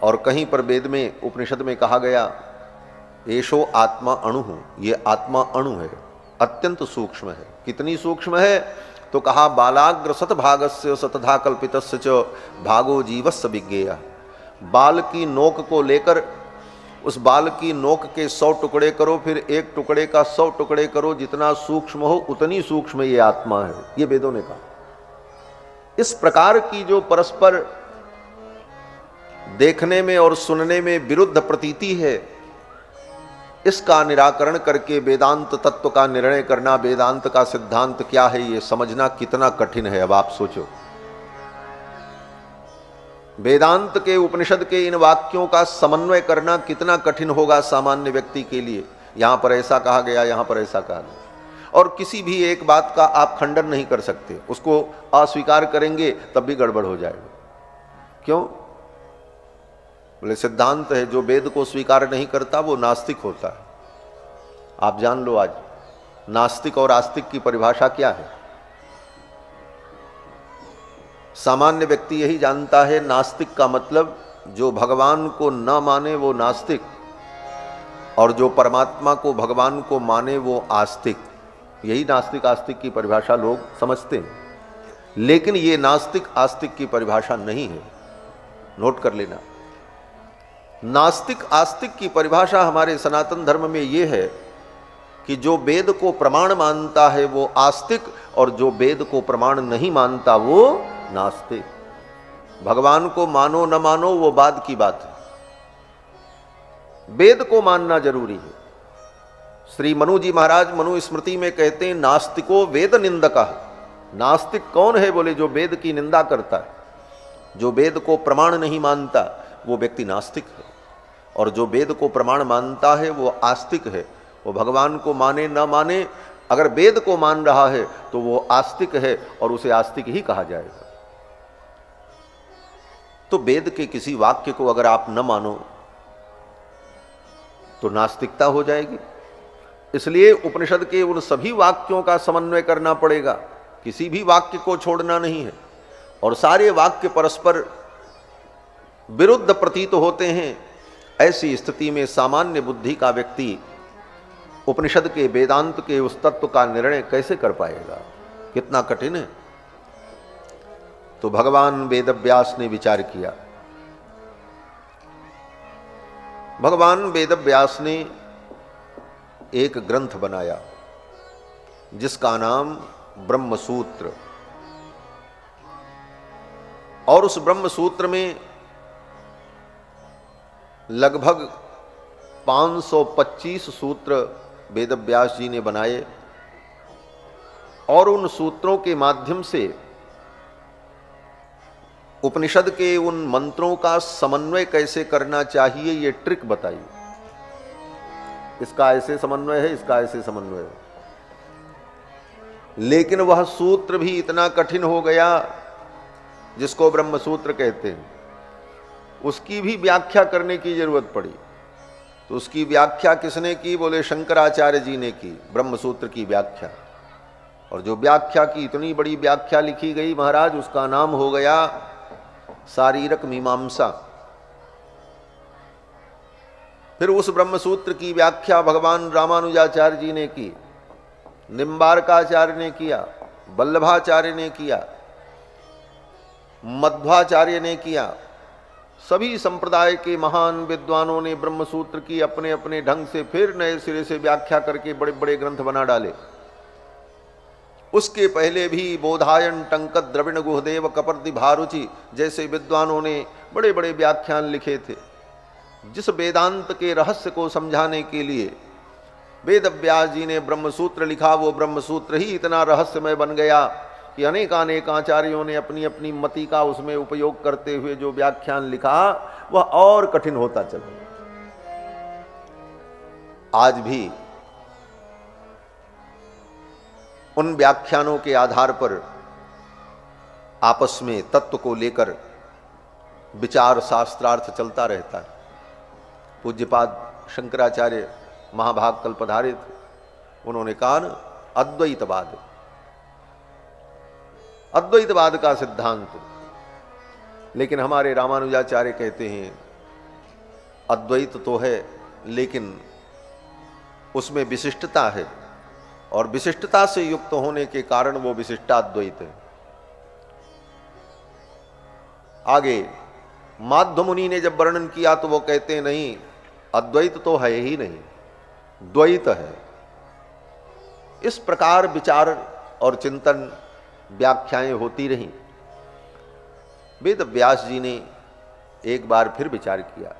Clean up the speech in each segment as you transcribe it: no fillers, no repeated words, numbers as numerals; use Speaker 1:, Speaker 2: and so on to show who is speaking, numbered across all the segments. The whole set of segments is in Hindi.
Speaker 1: और कहीं पर वेद में उपनिषद में कहा गया एषो आत्मा अणु, ये आत्मा अणु है, अत्यंत सूक्ष्म है। कितनी सूक्ष्म है? तो कहा बालाग्र शतभागस्य शतधा कल्पितस्य च भागो जीवस्य विज्ञेय। बाल की नोक को लेकर उस बाल की नोक के 100 टुकड़े करो, फिर एक टुकड़े का 100 टुकड़े करो, जितना सूक्ष्म हो उतनी सूक्ष्म ये आत्मा है, ये वेदों ने कहा। इस प्रकार की जो परस्पर देखने में और सुनने में विरुद्ध प्रतीति है, इसका निराकरण करके वेदांत तत्व का निर्णय करना, वेदांत का सिद्धांत क्या है ये समझना कितना कठिन है। अब आप सोचो, वेदांत के उपनिषद के इन वाक्यों का समन्वय करना कितना कठिन होगा सामान्य व्यक्ति के लिए। यहां पर ऐसा कहा गया, यहां पर ऐसा कहा गया, और किसी भी एक बात का आप खंडन नहीं कर सकते, उसको अस्वीकार करेंगे तब भी गड़बड़ हो जाएगा। क्यों? बोले सिद्धांत है, जो वेद को स्वीकार नहीं करता वो नास्तिक होता है। आप जान लो आज नास्तिक और आस्तिक की परिभाषा क्या है। सामान्य व्यक्ति यही जानता है, नास्तिक का मतलब जो भगवान को न माने वो नास्तिक, और जो परमात्मा को भगवान को माने वो आस्तिक। यही नास्तिक आस्तिक की परिभाषा लोग समझते हैं, लेकिन ये नास्तिक आस्तिक की परिभाषा नहीं है। नोट कर लेना, नास्तिक आस्तिक की परिभाषा हमारे सनातन धर्म में ये है कि जो वेद को प्रमाण मानता है वो आस्तिक, और जो वेद को प्रमाण नहीं मानता वो नास्तिक। भगवान को मानो न मानो वो बाद की बात है, वेद को मानना जरूरी है। श्री मनु जी महाराज मनु स्मृति में कहते हैं, नास्तिको वेद निंदकः। नास्तिक कौन है? बोले जो वेद की निंदा करता है, जो वेद को प्रमाण नहीं मानता वो व्यक्ति नास्तिक है, और जो वेद को प्रमाण मानता है वो आस्तिक है। वो भगवान को माने न माने, अगर वेद को मान रहा है तो वो आस्तिक है, और उसे आस्तिक ही कहा जाएगा। तो वेद के किसी वाक्य को अगर आप न मानो तो नास्तिकता हो जाएगी। इसलिए उपनिषद के उन सभी वाक्यों का समन्वय करना पड़ेगा, किसी भी वाक्य को छोड़ना नहीं है। और सारे वाक्य परस्पर विरुद्ध प्रतीत होते हैं। ऐसी स्थिति में सामान्य बुद्धि का व्यक्ति उपनिषद के वेदांत के उस तत्व का निर्णय कैसे कर पाएगा? कितना कठिन है। तो भगवान वेदव्यास ने विचार किया। भगवान वेदव्यास ने एक ग्रंथ बनाया जिसका नाम ब्रह्मसूत्र, और उस ब्रह्मसूत्र में लगभग 525 सूत्र वेदव्यास जी ने बनाए, और उन सूत्रों के माध्यम से उपनिषद के उन मंत्रों का समन्वय कैसे करना चाहिए ये ट्रिक बताई। इसका ऐसे समन्वय है, इसका ऐसे समन्वय है। लेकिन वह सूत्र भी इतना कठिन हो गया जिसको ब्रह्मसूत्र कहते हैं, उसकी भी व्याख्या करने की जरूरत पड़ी। तो उसकी व्याख्या किसने की? बोले शंकराचार्य जी ने की, ब्रह्मसूत्र की व्याख्या। और जो व्याख्या की, इतनी बड़ी व्याख्या लिखी गई महाराज, उसका नाम हो गया शारीरक मीमांसा। फिर उस ब्रह्मसूत्र की व्याख्या भगवान रामानुजाचार्य जी ने की, निम्बारकाचार्य ने किया, वल्लभाचार्य ने किया, मध्वाचार्य ने किया। सभी संप्रदाय के महान विद्वानों ने ब्रह्मसूत्र की अपने अपने ढंग से फिर नए सिरे से व्याख्या करके बड़े बड़े ग्रंथ बना डाले। उसके पहले भी बोधायन, टंकत, द्रविण, गुहदेव, कपर्दी, भारुचि जैसे विद्वानों ने बड़े बड़े व्याख्यान लिखे थे। जिस वेदांत के रहस्य को समझाने के लिए वेदव्यास जी ने ब्रह्मसूत्र लिखा, वो ब्रह्मसूत्र ही इतना रहस्यमय बन गया कि अनेक आचार्यों ने अपनी अपनी मति का उसमें उपयोग करते हुए जो व्याख्यान लिखा वह और कठिन होता चला। आज भी उन व्याख्यानों के आधार पर आपस में तत्व को लेकर विचार शास्त्रार्थ चलता रहता है। पूज्यपाद शंकराचार्य महाभाग कल पधारे थे, उन्होंने कहा न अद्वैतवाद, अद्वैतवाद का सिद्धांत। लेकिन हमारे रामानुजाचार्य कहते हैं अद्वैत तो है, लेकिन उसमें विशिष्टता है, और विशिष्टता से युक्त होने के कारण वो विशिष्टाद्वैत है। आगे माध्व मुनि ने जब वर्णन किया तो वो कहते नहीं, अद्वैत तो है ही नहीं, द्वैत है। इस प्रकार विचार और चिंतन व्याख्याएं होती रहीं। वेद व्यास जी ने एक बार फिर विचार किया,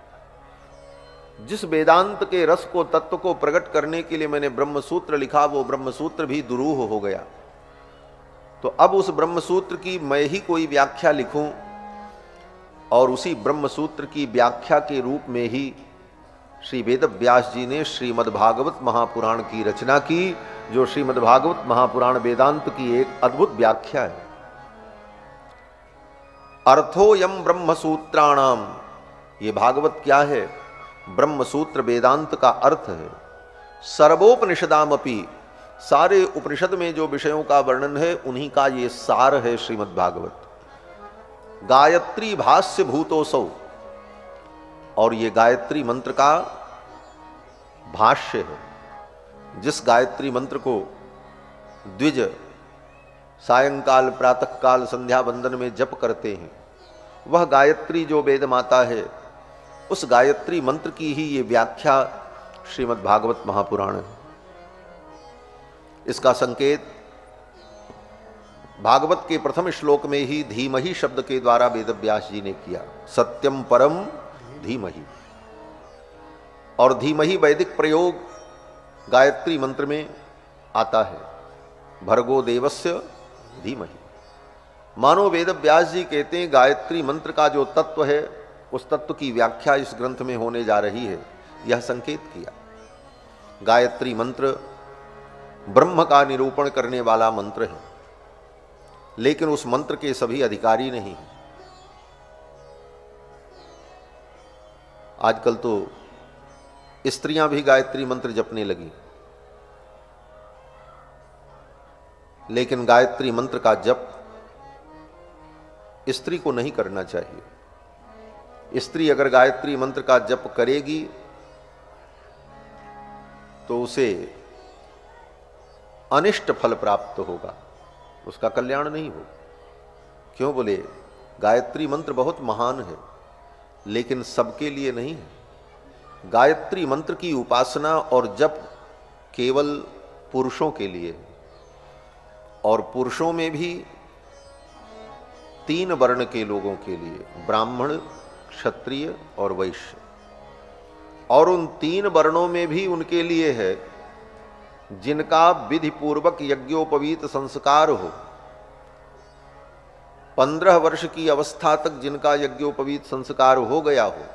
Speaker 1: जिस वेदांत के रस को, तत्व को प्रकट करने के लिए मैंने ब्रह्मसूत्र लिखा, वो ब्रह्मसूत्र भी दुरूह हो गया। तो अब उस ब्रह्मसूत्र की मैं ही कोई व्याख्या लिखूं, और उसी ब्रह्मसूत्र की व्याख्या के रूप में ही श्री वेद व्यास जी ने श्रीमद्भागवत महापुराण की रचना की, जो श्रीमद्भागवत महापुराण वेदांत की एक अद्भुत व्याख्या है। अर्थोयम ब्रह्मसूत्राणाम, ये भागवत क्या है? ब्रह्मसूत्र वेदांत का अर्थ है। सर्वोपनिषदामपि, सारे उपनिषद में जो विषयों का वर्णन है उन्हीं का ये सार है श्रीमद्भागवत। गायत्री भाष्य भूतोसौ, और ये गायत्री मंत्र का भाष्य है। जिस गायत्री मंत्र को द्विज सायंकाल, प्रातःकाल, संध्या वंदन में जप करते हैं, वह गायत्री जो वेद माता है, उस गायत्री मंत्र की ही ये व्याख्या श्रीमद् भागवत महापुराण है। इसका संकेत भागवत के प्रथम श्लोक में ही धीमहि शब्द के द्वारा वेद व्यास जी ने किया। सत्यम परम धीमहि, और धीमहि वैदिक प्रयोग गायत्री मंत्र में आता है। भर्गो देवस्य धीमहि। मानो वेद व्यास जी कहते हैं गायत्री मंत्र का जो तत्व है, उस तत्व की व्याख्या इस ग्रंथ में होने जा रही है। यह संकेत किया। गायत्री मंत्र ब्रह्म का निरूपण करने वाला मंत्र है, लेकिन उस मंत्र के सभी अधिकारी नहीं हैं। आजकल तो स्त्रियां भी गायत्री मंत्र जपने लगी, लेकिन गायत्री मंत्र का जप स्त्री को नहीं करना चाहिए। स्त्री अगर गायत्री मंत्र का जप करेगी तो उसे अनिष्ट फल प्राप्त होगा, उसका कल्याण नहीं होगा। क्यों बोले? गायत्री मंत्र बहुत महान है, लेकिन सबके लिए नहीं है। गायत्री मंत्र की उपासना और जप केवल पुरुषों के लिए है, और पुरुषों में भी 3 वर्ण के लोगों के लिए, ब्राह्मण, क्षत्रिय और वैश्य। और उन 3 वर्णों में भी उनके लिए है जिनका विधि पूर्वक यज्ञोपवीत संस्कार हो। 15 वर्ष की अवस्था तक जिनका यज्ञोपवीत संस्कार हो गया हो,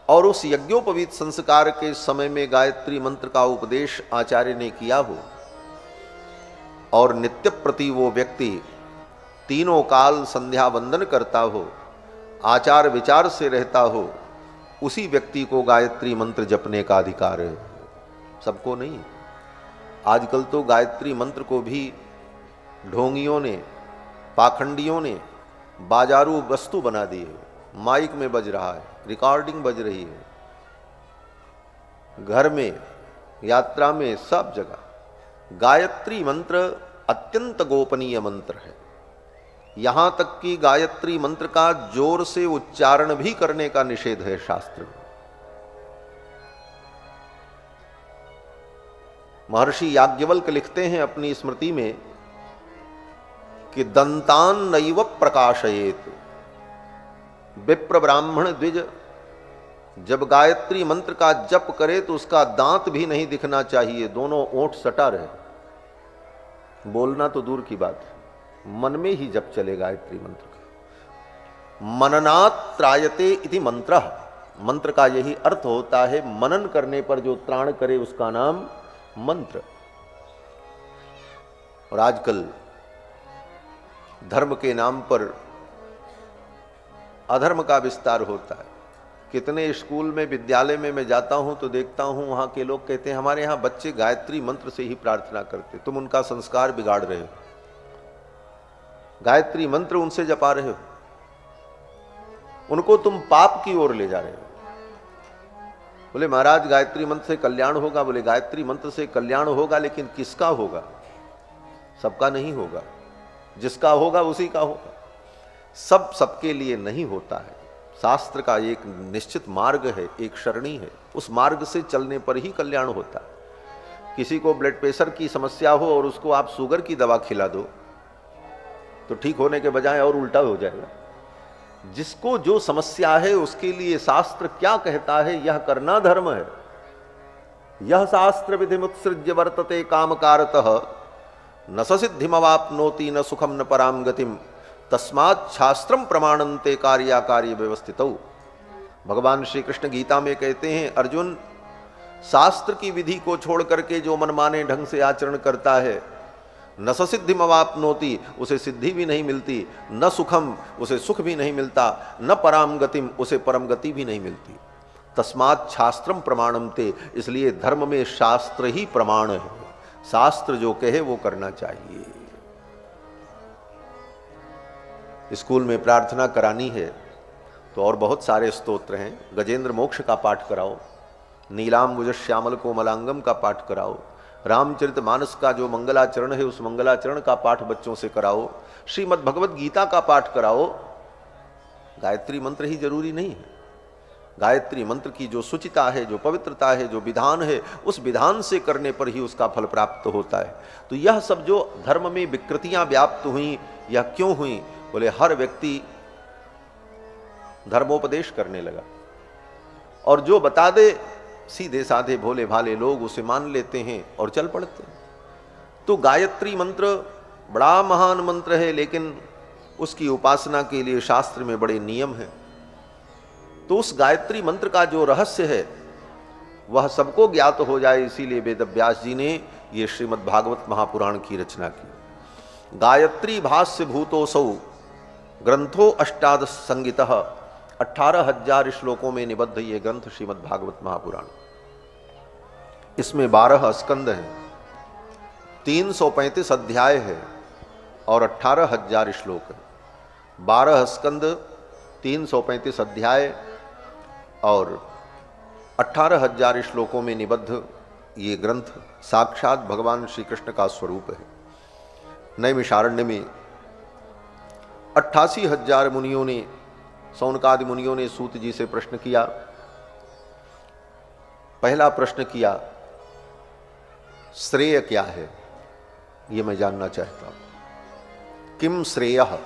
Speaker 1: और उस यज्ञोपवीत संस्कार के समय में गायत्री मंत्र का उपदेश आचार्य ने किया हो, और नित्य प्रति वो व्यक्ति तीनों काल संध्या वंदन करता हो, आचार विचार से रहता हो, उसी व्यक्ति को गायत्री मंत्र जपने का अधिकार है, सबको नहीं। आजकल तो गायत्री मंत्र को भी ढोंगियों ने, पाखंडियों ने बाजारू वस्तु बना दी है। माइक में बज रहा है, रिकॉर्डिंग बज रही है, घर में, यात्रा में, सब जगह। गायत्री मंत्र अत्यंत गोपनीय मंत्र है। यहां तक कि गायत्री मंत्र का जोर से उच्चारण भी करने का निषेध है शास्त्र में। महर्षि याज्ञवल्क लिखते हैं अपनी स्मृति में कि दंतान नैव प्रकाशयेत। विप्र ब्राह्मण द्विज जब गायत्री मंत्र का जप करे तो उसका दांत भी नहीं दिखना चाहिए, दोनों ओंठ सटा रहे। बोलना तो दूर की बात है, मन में ही जप चले गायत्री मंत्र का। मननात् त्रायते इति मंत्र। मंत्र का यही अर्थ होता है, मनन करने पर जो त्राण करे उसका नाम मंत्र। और आजकल धर्म के नाम पर अधर्म का विस्तार होता है। कितने स्कूल में, विद्यालय में मैं जाता हूं तो देखता हूं, वहां के लोग कहते हैं हमारे यहां बच्चे गायत्री मंत्र से ही प्रार्थना करते, तुम उनका संस्कार बिगाड़ रहे हो, गायत्री मंत्र उनसे जपा रहे हो। उनको तुम पाप की ओर ले जा रहे हो। बोले महाराज गायत्री मंत्र से कल्याण होगा। बोले गायत्री मंत्र से कल्याण होगा, लेकिन किसका होगा? सबका नहीं होगा। जिसका होगा उसी का होगा। सब सबके लिए नहीं होता है। शास्त्र का एक निश्चित मार्ग है, एक सरणी है, उस मार्ग से चलने पर ही कल्याण होता है। किसी को ब्लड प्रेशर की समस्या हो और उसको आप शुगर की दवा खिला दो तो ठीक होने के बजाय और उल्टा हो जाएगा। जिसको जो समस्या है उसके लिए शास्त्र क्या कहता है, यह करना धर्म है। यह शास्त्र विधिमुत्सृज्य वर्तते कामकारतः न ससिद्धिमवाप्नोति न सुखम न पराम गतिम तस्मात् शास्त्रम प्रमाणन्ते कार्याकार्य व्यवस्थितौ। भगवान श्री कृष्ण गीता में कहते हैं, अर्जुन, शास्त्र की विधि को छोड़ करके जो मनमाने ढंग से आचरण करता है, न ससिद्धिमवाप्नोति, उसे सिद्धि भी नहीं मिलती, न सुखम, उसे सुख भी नहीं मिलता, न पराम गतिम, उसे परम गति भी नहीं मिलती। तस्मात् शास्त्रम प्रमाणन्ते, इसलिए धर्म में शास्त्र ही प्रमाण है। शास्त्र जो कहे वो करना चाहिए। स्कूल में प्रार्थना करानी है तो और बहुत सारे स्तोत्र हैं। गजेंद्र मोक्ष का पाठ कराओ, नीलाम्बुज श्यामल कोमलांगम का पाठ कराओ, रामचरितमानस का जो मंगलाचरण है उस मंगलाचरण का पाठ बच्चों से कराओ, श्रीमद् भगवद गीता का पाठ कराओ। गायत्री मंत्र ही जरूरी नहीं है। गायत्री मंत्र की जो शुचिता है, जो पवित्रता है, जो विधान है, उस विधान से करने पर ही उसका फल प्राप्त होता है। तो यह सब जो धर्म में विकृतियां व्याप्त हुई, यह क्यों हुई? बोले हर व्यक्ति धर्मोपदेश करने लगा और जो बता दे सीधे साधे भोले भाले लोग उसे मान लेते हैं और चल पड़ते हैं। तो गायत्री मंत्र बड़ा महान मंत्र है, लेकिन उसकी उपासना के लिए शास्त्र में बड़े नियम हैं। तो उस गायत्री मंत्र का जो रहस्य है वह सबको ज्ञात हो जाए, इसीलिए वेद व्यास जी ने ये श्रीमद् भागवत महापुराण की रचना की। गायत्री भाष्य भूतोसौ ग्रंथो अष्टादश संगीतः, 18,000 श्लोकों में निबद्ध ये ग्रंथ श्रीमद् भागवत महापुराण। इसमें 12 स्कंद हैं, 335 अध्याय है और 18,000 श्लोक है। 12 स्कंद, 335 अध्याय और 18,000 श्लोकों में निबद्ध ये ग्रंथ साक्षात भगवान श्री कृष्ण का स्वरूप है। नैमिषारण्य में 88,000 मुनियों ने, सौनकादि मुनियों ने सूत जी से प्रश्न किया। पहला प्रश्न किया, श्रेय क्या है, यह मैं जानना चाहता हूं। किम श्रेयः,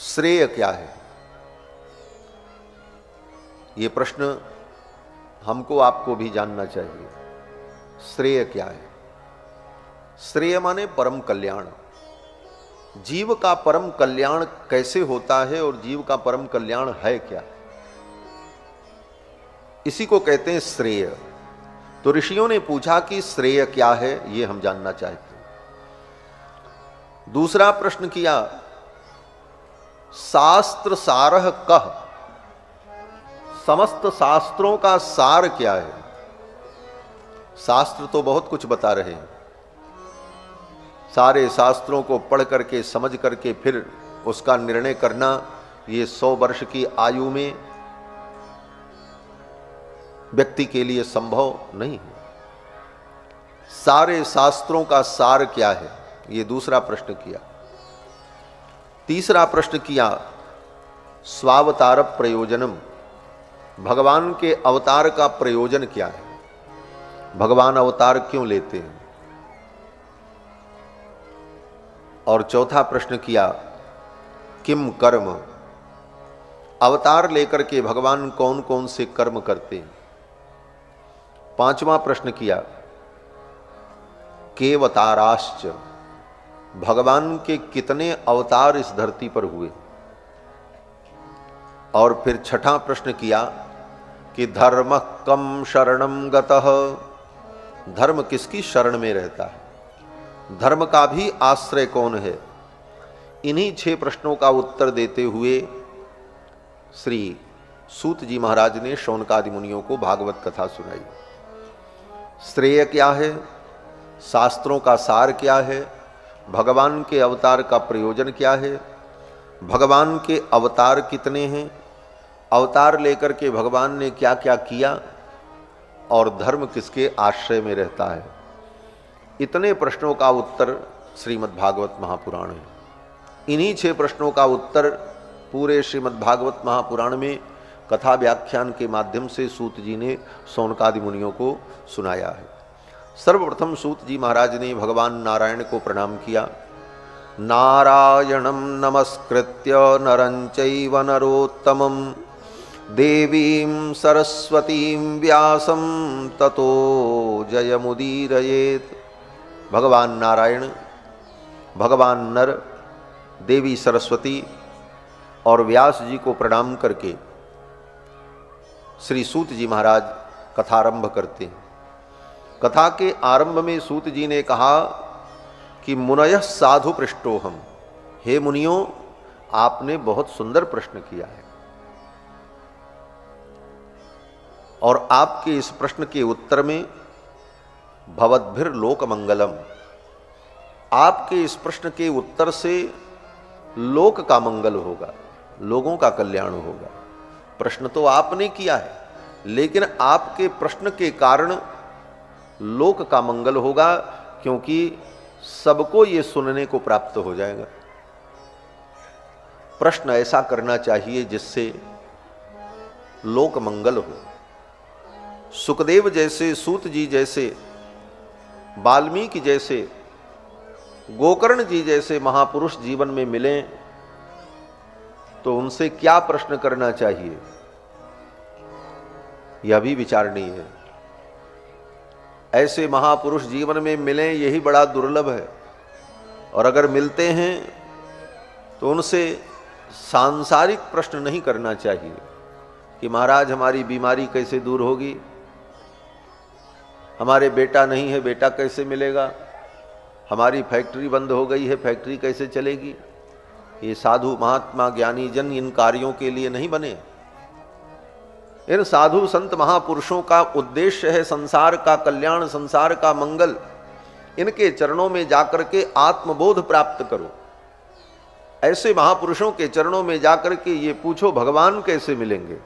Speaker 1: श्रेय क्या है? यह प्रश्न हमको आपको भी जानना चाहिए। श्रेय क्या है? श्रेय माने परम कल्याण। जीव का परम कल्याण कैसे होता है और जीव का परम कल्याण है क्या, इसी को कहते हैं श्रेय। तो ऋषियों ने पूछा कि श्रेय क्या है, ये हम जानना चाहते हैं। दूसरा प्रश्न किया, शास्त्र सारः कः, समस्त शास्त्रों का सार क्या है? शास्त्र तो बहुत कुछ बता रहे हैं, सारे शास्त्रों को पढ़ करके समझ करके फिर उसका निर्णय करना ये 100 वर्ष की आयु में व्यक्ति के लिए संभव नहीं है। सारे शास्त्रों का सार क्या है, ये दूसरा प्रश्न किया। तीसरा प्रश्न किया, स्वावतार प्रयोजनम, भगवान के अवतार का प्रयोजन क्या है, भगवान अवतार क्यों लेते हैं। और चौथा प्रश्न किया, किम कर्म, अवतार लेकर के भगवान कौन कौन से कर्म करते हैं। पांचवा प्रश्न किया, केवताराश्च, भगवान के कितने अवतार इस धरती पर हुए। और फिर छठा प्रश्न किया कि धर्म कम शरणम गतः, धर्म किसकी शरण में रहता है, धर्म का भी आश्रय कौन है। इन्हीं 6 प्रश्नों का उत्तर देते हुए श्री सूत जी महाराज ने शौनकादि मुनियों को भागवत कथा सुनाई। श्रेय क्या है, शास्त्रों का सार क्या है, भगवान के अवतार का प्रयोजन क्या है, भगवान के अवतार कितने हैं, अवतार लेकर के भगवान ने क्या क्या किया, और धर्म किसके आश्रय में रहता है। इतने प्रश्नों का उत्तर श्रीमद् भागवत महापुराण है। इन्हीं 6 प्रश्नों का उत्तर पूरे श्रीमद् भागवत महापुराण में कथा व्याख्यान के माध्यम से सूत जी ने शौनकादि मुनियों को सुनाया है। सर्वप्रथम सूत जी महाराज ने भगवान नारायण को प्रणाम किया। नारायणं नमस्कृत्य नरं चैव नरोत्तमं देवीं सरस्वतीं व्यासं ततो जयमुदीरयेत्। भगवान नारायण, भगवान नर, देवी सरस्वती और व्यास जी को प्रणाम करके श्री सूत जी महाराज कथारंभ करते हैं। कथा के आरंभ में सूत जी ने कहा कि मुनयः साधु पृष्टोहम, हे मुनियों आपने बहुत सुंदर प्रश्न किया है, और आपके इस प्रश्न के उत्तर में भवद्भिर लोक मंगलम, आपके इस प्रश्न के उत्तर से लोक का मंगल होगा, लोगों का कल्याण होगा। प्रश्न तो आपने किया है, लेकिन आपके प्रश्न के कारण लोक का मंगल होगा, क्योंकि सबको ये सुनने को प्राप्त हो जाएगा। प्रश्न ऐसा करना चाहिए जिससे लोक मंगल हो। सुखदेव जैसे, सूत जी जैसे, वाल्मीकि जैसे, गोकर्ण जी जैसे महापुरुष जीवन में मिलें तो उनसे क्या प्रश्न करना चाहिए, यह भी विचारणीय है। ऐसे महापुरुष जीवन में मिलें यही बड़ा दुर्लभ है, और अगर मिलते हैं तो उनसे सांसारिक प्रश्न नहीं करना चाहिए कि महाराज हमारी बीमारी कैसे दूर होगी, हमारे बेटा नहीं है, बेटा कैसे मिलेगा, हमारी फैक्ट्री बंद हो गई है, फैक्ट्री कैसे चलेगी। ये साधु महात्मा ज्ञानी जन इन कार्यों के लिए नहीं बने। इन साधु संत महापुरुषों का उद्देश्य है संसार का कल्याण, संसार का मंगल। इनके चरणों में जाकर के आत्मबोध प्राप्त करो। ऐसे महापुरुषों के चरणों में जाकर के ये पूछो भगवान कैसे मिलेंगे,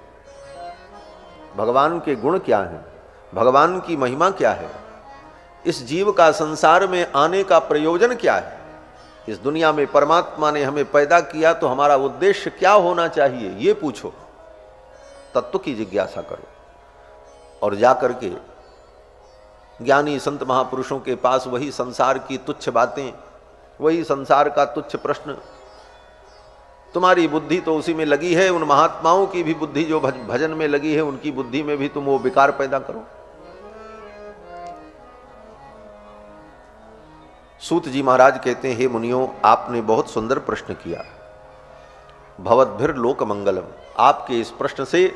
Speaker 1: भगवान के गुण क्या हैं, भगवान की महिमा क्या है, इस जीव का संसार में आने का प्रयोजन क्या है, इस दुनिया में परमात्मा ने हमें पैदा किया तो हमारा उद्देश्य क्या होना चाहिए, ये पूछो। तत्व की जिज्ञासा करो और जाकर के ज्ञानी संत महापुरुषों के पास वही संसार की तुच्छ बातें, वही संसार का तुच्छ प्रश्न, तुम्हारी बुद्धि तो उसी में लगी है, उन महात्माओं की भी बुद्धि जो भजन में लगी है उनकी बुद्धि में भी तुम वो विकार पैदा करो। सूत जी महाराज कहते हैं, हे मुनियों आपने बहुत सुंदर प्रश्न किया। भवद्भिर लोक मंगलम, आपके इस प्रश्न से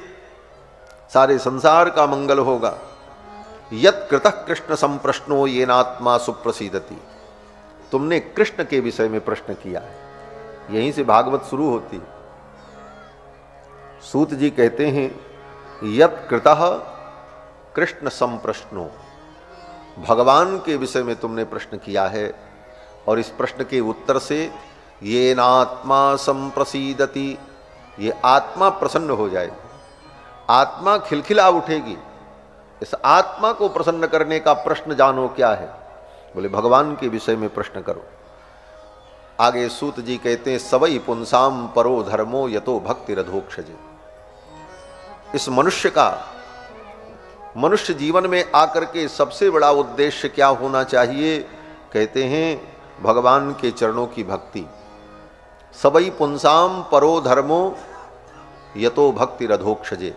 Speaker 1: सारे संसार का मंगल होगा। यत् कृतः कृष्ण संप्रश्नो येनात्मा सुप्रसीदति, तुमने कृष्ण के विषय में प्रश्न किया है, यहीं से भागवत शुरू होती। सूत जी कहते हैं, यत् कृतः कृष्ण संप्रश्नो, भगवान के विषय में तुमने प्रश्न किया है, और इस प्रश्न के उत्तर से येनात्मा संप्रसीदति, ये आत्मा प्रसन्न हो जाएगी, आत्मा खिलखिला उठेगी। इस आत्मा को प्रसन्न करने का प्रश्न जानो क्या है, बोले भगवान के विषय में प्रश्न करो। आगे सूत जी कहते हैं, सवई पुंसाम परो धर्मो यतो भक्ति रधोक्षजे। इस मनुष्य का मनुष्य जीवन में आकर के सबसे बड़ा उद्देश्य क्या होना चाहिए, कहते हैं भगवान के चरणों की भक्ति। सवई पुंसाम परो धर्मो यतो भक्ति रधोक्षजे,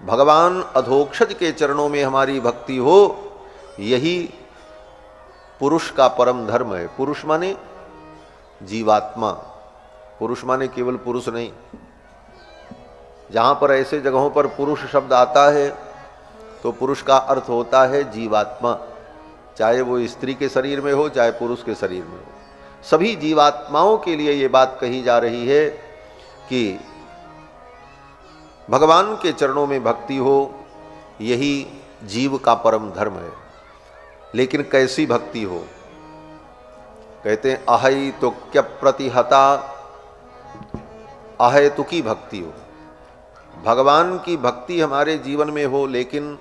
Speaker 1: भगवान अधोक्षज के चरणों में हमारी भक्ति हो, यही पुरुष का परम धर्म है। पुरुष माने जीवात्मा, पुरुष माने केवल पुरुष नहीं। जहां पर ऐसे जगहों पर पुरुष शब्द आता है तो पुरुष का अर्थ होता है जीवात्मा, चाहे वो स्त्री के शरीर में हो चाहे पुरुष के शरीर में हो। सभी जीवात्माओं के लिए ये बात कही जा रही है कि भगवान के चरणों में भक्ति हो, यही जीव का परम धर्म है। लेकिन कैसी भक्ति हो, कहते हैं अहै तुक्य प्रतिहता अहेतुकी भक्ति हो। भगवान की भक्ति हमारे जीवन में हो लेकिन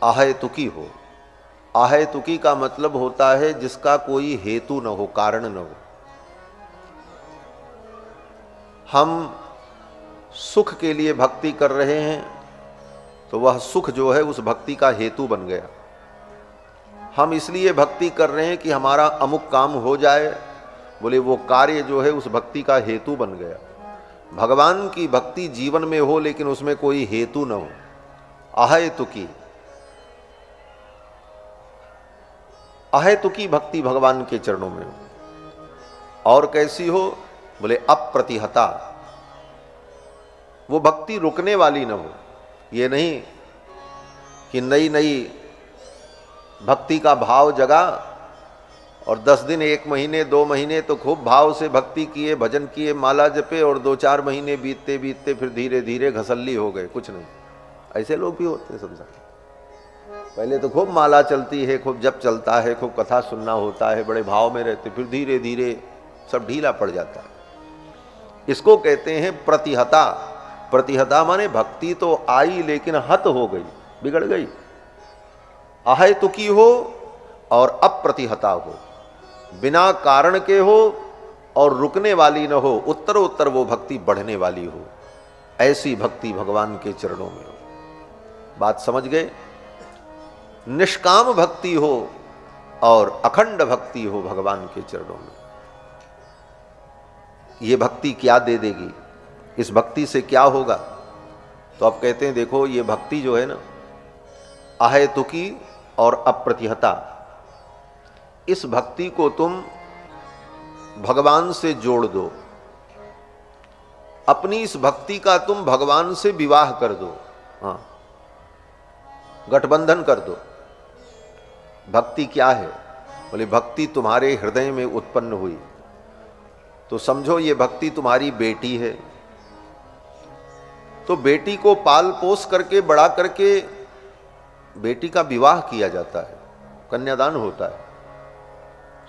Speaker 1: अहेतुकी हो। अहेतुकी का मतलब होता है जिसका कोई हेतु न हो, कारण न हो। हम सुख के लिए भक्ति कर रहे हैं तो वह सुख जो है उस भक्ति का हेतु बन गया। हम इसलिए भक्ति कर रहे हैं कि हमारा अमुक काम हो जाए, बोले वो कार्य जो है उस भक्ति का हेतु बन गया। भगवान की भक्ति जीवन में हो लेकिन उसमें कोई हेतु न हो, अहेतुकी। अहेतुकी भक्ति भगवान के चरणों में हो। और कैसी हो? बोले अप्रतिहता। वो भक्ति रुकने वाली न हो। ये नहीं कि नई नई भक्ति का भाव जगा और 10 दिन, 1 महीने, 2 महीने तो खूब भाव से भक्ति किए, भजन किए, माला जपे, और 2-4 महीने बीतते बीतते फिर धीरे धीरे घसल्ली हो गए, कुछ नहीं। ऐसे लोग भी होते हैं संसार। पहले तो खूब माला चलती है, खूब जप चलता है, खूब कथा सुनना होता है, बड़े भाव में रहते, फिर धीरे धीरे सब ढीला पड़ जाता है। इसको कहते हैं प्रतिहता। प्रतिहता माने भक्ति तो आई लेकिन हत हो गई, बिगड़ गई। अहेतुकी हो और अप्रतिहता हो, बिना कारण के हो और रुकने वाली न हो, उत्तरोत्तर वो भक्ति बढ़ने वाली हो। ऐसी भक्ति भगवान के चरणों में हो। बात समझ गए? निष्काम भक्ति हो और अखंड भक्ति हो भगवान के चरणों में। ये भक्ति क्या दे देगी? इस भक्ति से क्या होगा? तो आप कहते हैं देखो, ये भक्ति जो है ना, अहेतुकी और अप्रतिहता, इस भक्ति को तुम भगवान से जोड़ दो। अपनी इस भक्ति का तुम भगवान से विवाह कर दो। हाँ, गठबंधन कर दो। भक्ति क्या है? बोले भक्ति तुम्हारे हृदय में उत्पन्न हुई तो समझो ये भक्ति तुम्हारी बेटी है। तो बेटी को पाल पोस करके बड़ा करके बेटी का विवाह किया जाता है, कन्यादान होता है।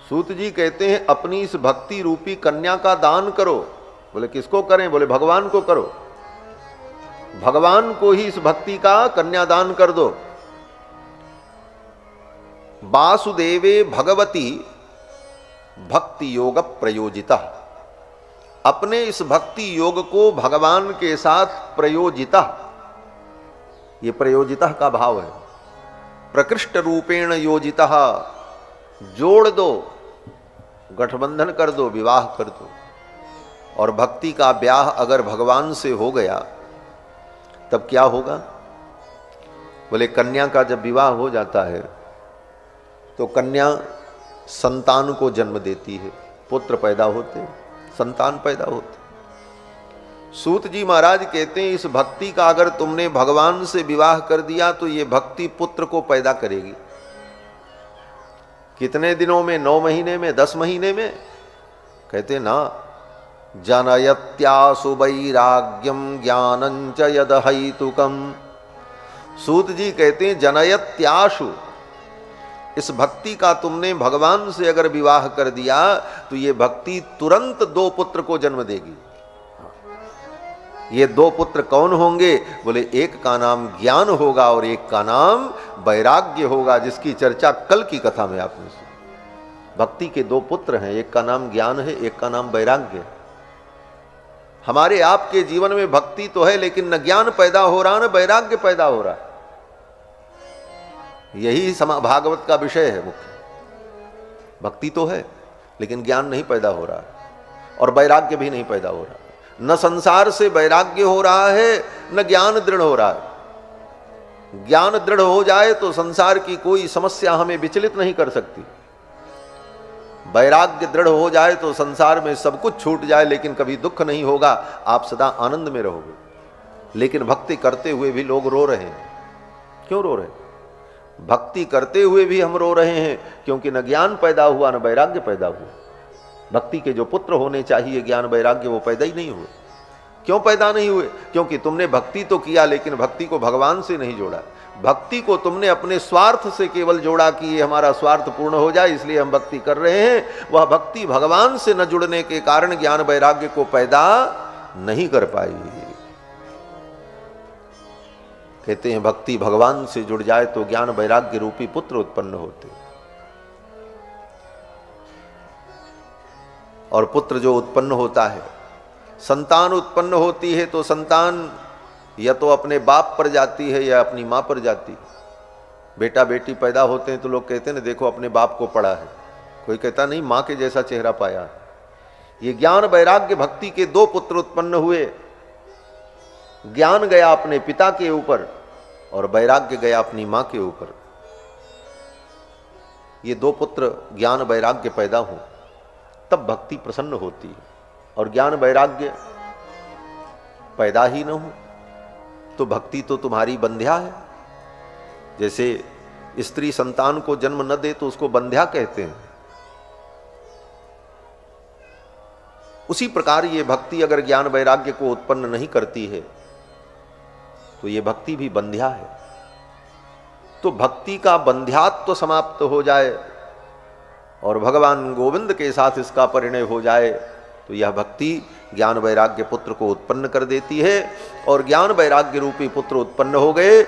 Speaker 1: सूत जी कहते हैं अपनी इस भक्ति रूपी कन्या का दान करो। बोले किसको करें? बोले भगवान को करो। भगवान को ही इस भक्ति का कन्यादान कर दो। वासुदेवे भगवती भक्ति योग प्रयोजिता। अपने इस भक्ति योग को भगवान के साथ प्रयोजिता, ये प्रयोजिता का भाव है। प्रकृष्ट रूपेण योजिता, जोड़ दो, गठबंधन कर दो, विवाह कर दो। और भक्ति का ब्याह अगर भगवान से हो गया तब क्या होगा? बोले कन्या का जब विवाह हो जाता है तो कन्या संतान को जन्म देती है, पुत्र पैदा होते, संतान पैदा होते। सूत जी महाराज कहते हैं इस भक्ति का अगर तुमने भगवान से विवाह कर दिया तो ये भक्ति पुत्र को पैदा करेगी। कितने दिनों में? 9 महीने में, 10 महीने में? कहते ना, जनयत्यासु वैराग्यम ज्ञानं च यदहैतुकम। सूत जी कहते हैं जनयत्याशु, इस भक्ति का तुमने भगवान से अगर विवाह कर दिया तो ये भक्ति तुरंत 2 पुत्र को जन्म देगी। ये 2 पुत्र कौन होंगे? बोले एक का नाम ज्ञान होगा और एक का नाम वैराग्य होगा, जिसकी चर्चा कल की कथा में आपने सुनी। भक्ति के 2 पुत्र हैं, एक का नाम ज्ञान है, एक का नाम वैराग्य है। हमारे आपके जीवन में भक्ति तो है लेकिन न ज्ञान पैदा हो रहा न वैराग्य पैदा हो रहा। यही भागवत का विषय है मुख्य। भक्ति तो है लेकिन ज्ञान नहीं पैदा हो रहा और वैराग्य भी नहीं पैदा हो रहा। न संसार से वैराग्य हो रहा है न ज्ञान दृढ़ हो रहा है। ज्ञान दृढ़ हो जाए तो संसार की कोई समस्या हमें विचलित नहीं कर सकती। वैराग्य दृढ़ हो जाए तो संसार में सब कुछ छूट जाए लेकिन कभी दुख नहीं होगा, आप सदा आनंद में रहोगे। लेकिन भक्ति करते हुए भी लोग रो रहे हैं। क्यों रो रहे हैं? भक्ति करते हुए भी हम रो रहे हैं क्योंकि न ज्ञान पैदा हुआ न वैराग्य पैदा हुआ। भक्ति के जो पुत्र होने चाहिए ज्ञान वैराग्य, वो पैदा ही नहीं हुए। क्यों पैदा नहीं हुए? क्योंकि तुमने भक्ति तो किया लेकिन भक्ति को भगवान से नहीं जोड़ा। भक्ति को तुमने अपने स्वार्थ से केवल जोड़ा कि ये हमारा स्वार्थ पूर्ण हो जाए इसलिए हम भक्ति कर रहे हैं। वह भक्ति भगवान से न जुड़ने के कारण ज्ञान वैराग्य को पैदा नहीं कर पाई। कहते हैं भक्ति भगवान से जुड़ जाए तो ज्ञान वैराग्य रूपी पुत्र उत्पन्न होते, और पुत्र जो उत्पन्न होता है, संतान उत्पन्न होती है तो संतान या तो अपने बाप पर जाती है या अपनी मां पर जाती है। बेटा बेटी पैदा होते हैं तो लोग कहते हैं ना देखो अपने बाप को पढ़ा है, कोई कहता नहीं मां के जैसा चेहरा पाया। ये ज्ञान वैराग्य भक्ति के दो पुत्र उत्पन्न हुए। ज्ञान गया अपने पिता के ऊपर और वैराग्य गया अपनी मां के ऊपर। ये दो पुत्र ज्ञान वैराग्य पैदा हो तब भक्ति प्रसन्न होती है, और ज्ञान वैराग्य पैदा ही न हो तो भक्ति तो तुम्हारी बंध्या है। जैसे स्त्री संतान को जन्म न दे तो उसको बंध्या कहते हैं, उसी प्रकार ये भक्ति अगर ज्ञान वैराग्य को उत्पन्न नहीं करती है तो ये भक्ति भी बंध्या है। तो भक्ति का बंध्यात्व समाप्त हो जाए और भगवान गोविंद के साथ इसका परिणय हो जाए तो यह भक्ति ज्ञान वैराग्य पुत्र को उत्पन्न कर देती है। और ज्ञान वैराग्य रूपी पुत्र उत्पन्न हो गए,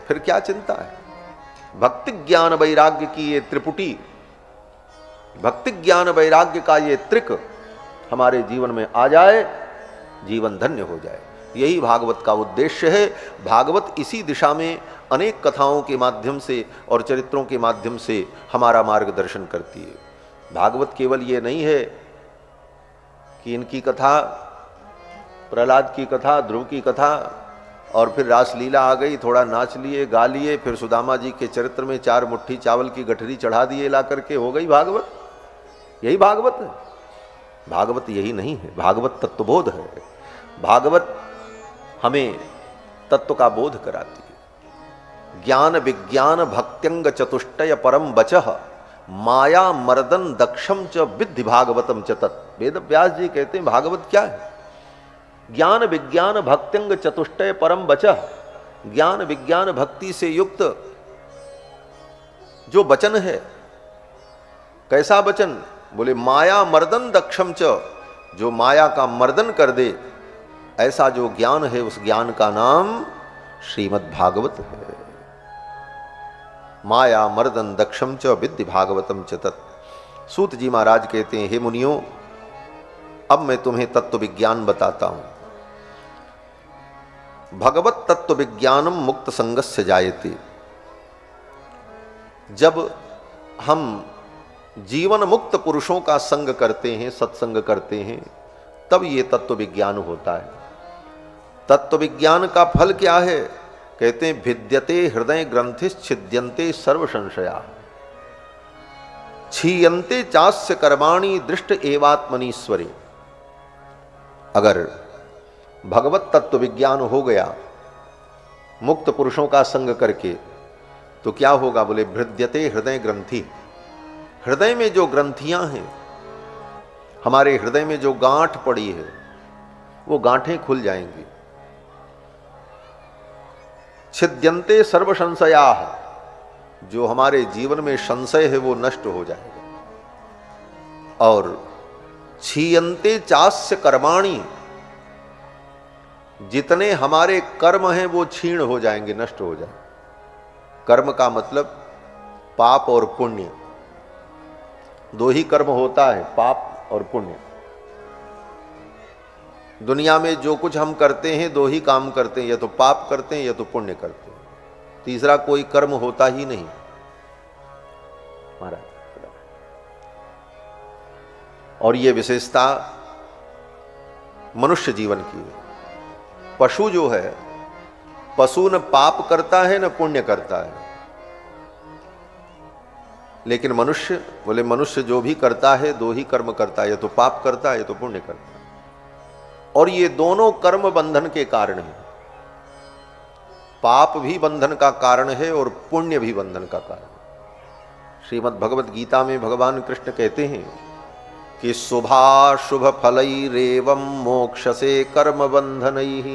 Speaker 1: फिर क्या चिंता है। भक्ति ज्ञान वैराग्य की ये त्रिपुटी, भक्ति ज्ञान वैराग्य का ये त्रिक हमारे जीवन में आ जाए, जीवन धन्य हो जाए। यही भागवत का उद्देश्य है। भागवत इसी दिशा में अनेक कथाओं के माध्यम से और चरित्रों के माध्यम से हमारा मार्गदर्शन करती है। भागवत केवल ये नहीं है कि इनकी कथा, प्रहलाद की कथा, ध्रुव की कथा, और फिर रासलीला आ गई, थोड़ा नाच लिए गा लिए, फिर सुदामा जी के चरित्र में 4 मुट्ठी चावल की गठरी चढ़ा दिए ला करके हो गई भागवत। यही भागवत है? भागवत यही नहीं है। भागवत तत्वबोध है। भागवत हमें तत्व का बोध कराती है। ज्ञान विज्ञान भक्त्यंग चतुष्टय परम बचः माया मर्दन दक्षम च विद्धि भागवतम च तत्। वेद व्यास जी कहते हैं भागवत क्या है? ज्ञान विज्ञान भक्त्यंग चतुष्टय परम बचः। ज्ञान विज्ञान भक्ति से युक्त जो वचन है, कैसा वचन? बोले माया मर्दन दक्षम च, जो माया का मर्दन कर दे ऐसा जो ज्ञान है, उस ज्ञान का नाम श्रीमद् भागवत है। माया मर्दन दक्षम च विद्धि भागवतम च तत्। सूत जी महाराज कहते हैं, हे मुनियों, अब मैं तुम्हें तत्व विज्ञान बताता हूं। भगवत तत्व विज्ञानम मुक्त संगस्य जायते। जब हम जीवन मुक्त पुरुषों का संग करते हैं, सत्संग करते हैं, तब ये तत्व विज्ञान होता है। तत्व विज्ञान का फल क्या है? कहते हैं भिद्यते हृदय ग्रंथिश्छिद्यन्ते सर्व संशया क्षीयन्ते चास्य कर्माणि दृष्ट एवात्मनीश्वरे। अगर भगवत तत्व विज्ञान हो गया मुक्त पुरुषों का संग करके तो क्या होगा? बोले भिद्यते हृदय ग्रंथि। हृदय में जो ग्रंथियां हैं, हमारे हृदय में जो गांठ पड़ी है, वो गांठें खुल जाएंगी। छिद्यन्ते सर्व संशयाः, जो हमारे जीवन में संशय है वो नष्ट हो जाएगा। और क्षीयन्ते चास्य कर्माणि, जितने हमारे कर्म हैं वो क्षीण हो जाएंगे, नष्ट हो जाएंगे। कर्म का मतलब पाप और पुण्य, दो ही कर्म होता है, पाप और पुण्य। दुनिया में जो कुछ हम करते हैं दो ही काम करते हैं, या तो पाप करते हैं या तो पुण्य करते हैं, तीसरा कोई कर्म होता ही नहीं महाराज। और ये विशेषता मनुष्य जीवन की है। पशु जो है, पशु न पाप करता है न पुण्य करता है, लेकिन मनुष्य, बोले मनुष्य जो भी करता है दो ही कर्म करता है, या तो पाप करता है या तो पुण्य करता है। और ये दोनों कर्म बंधन के कारण है। पाप भी बंधन का कारण है और पुण्य भी बंधन का कारण है। श्रीमद् भगवत गीता में भगवान कृष्ण कहते हैं कि शुभाशुभ फलैरेवं मोक्षसे कर्म बंधनैः